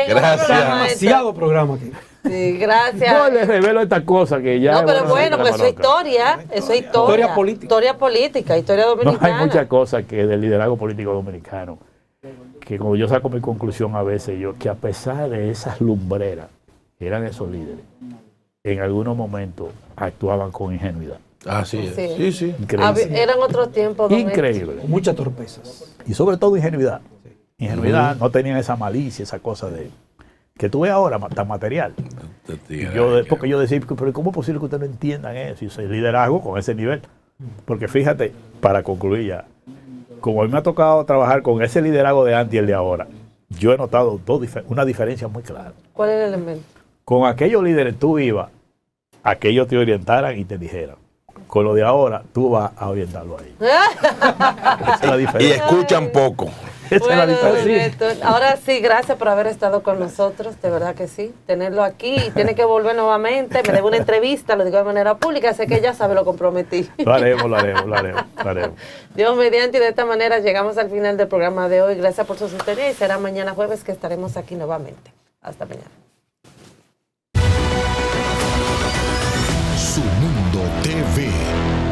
demasiado programa aquí. Sí, gracias. No le revelo esta cosa que ya. No, pero bueno, pues eso es historia. Historia política. Historia dominicana. No, hay muchas cosas que del liderazgo político dominicano, que como yo saco mi conclusión a veces, que a pesar de esas lumbreras, eran esos líderes, en algunos momentos actuaban con ingenuidad. Sí. Increíble. Eran otros tiempos. Increíble. Con muchas torpezas. Y sobre todo ingenuidad. No tenían esa malicia, esa cosa de que tú ves ahora tan material. Porque yo decía, pero ¿cómo es posible que ustedes no entiendan eso? Y ese liderazgo con ese nivel. Porque fíjate, para concluir ya, como a mí me ha tocado trabajar con ese liderazgo de antes y el de ahora, yo he notado una diferencia muy clara. ¿Cuál es el elemento? Con aquellos líderes tú ibas a que ellos te orientaran y te dijeran. Con lo de ahora, tú vas a orientarlo ahí. Esa es la diferencia. Y escuchan poco. Bueno, ahora sí, gracias por haber estado con nosotros, de verdad que sí, tenerlo aquí, tiene que volver nuevamente, me debe una entrevista, lo digo de manera pública, sé que ya sabe, lo comprometí. Lo haremos. Dios mediante, y de esta manera llegamos al final del programa de hoy, gracias por su sintonía y será mañana jueves que estaremos aquí nuevamente. Hasta mañana. Su Mundo TV.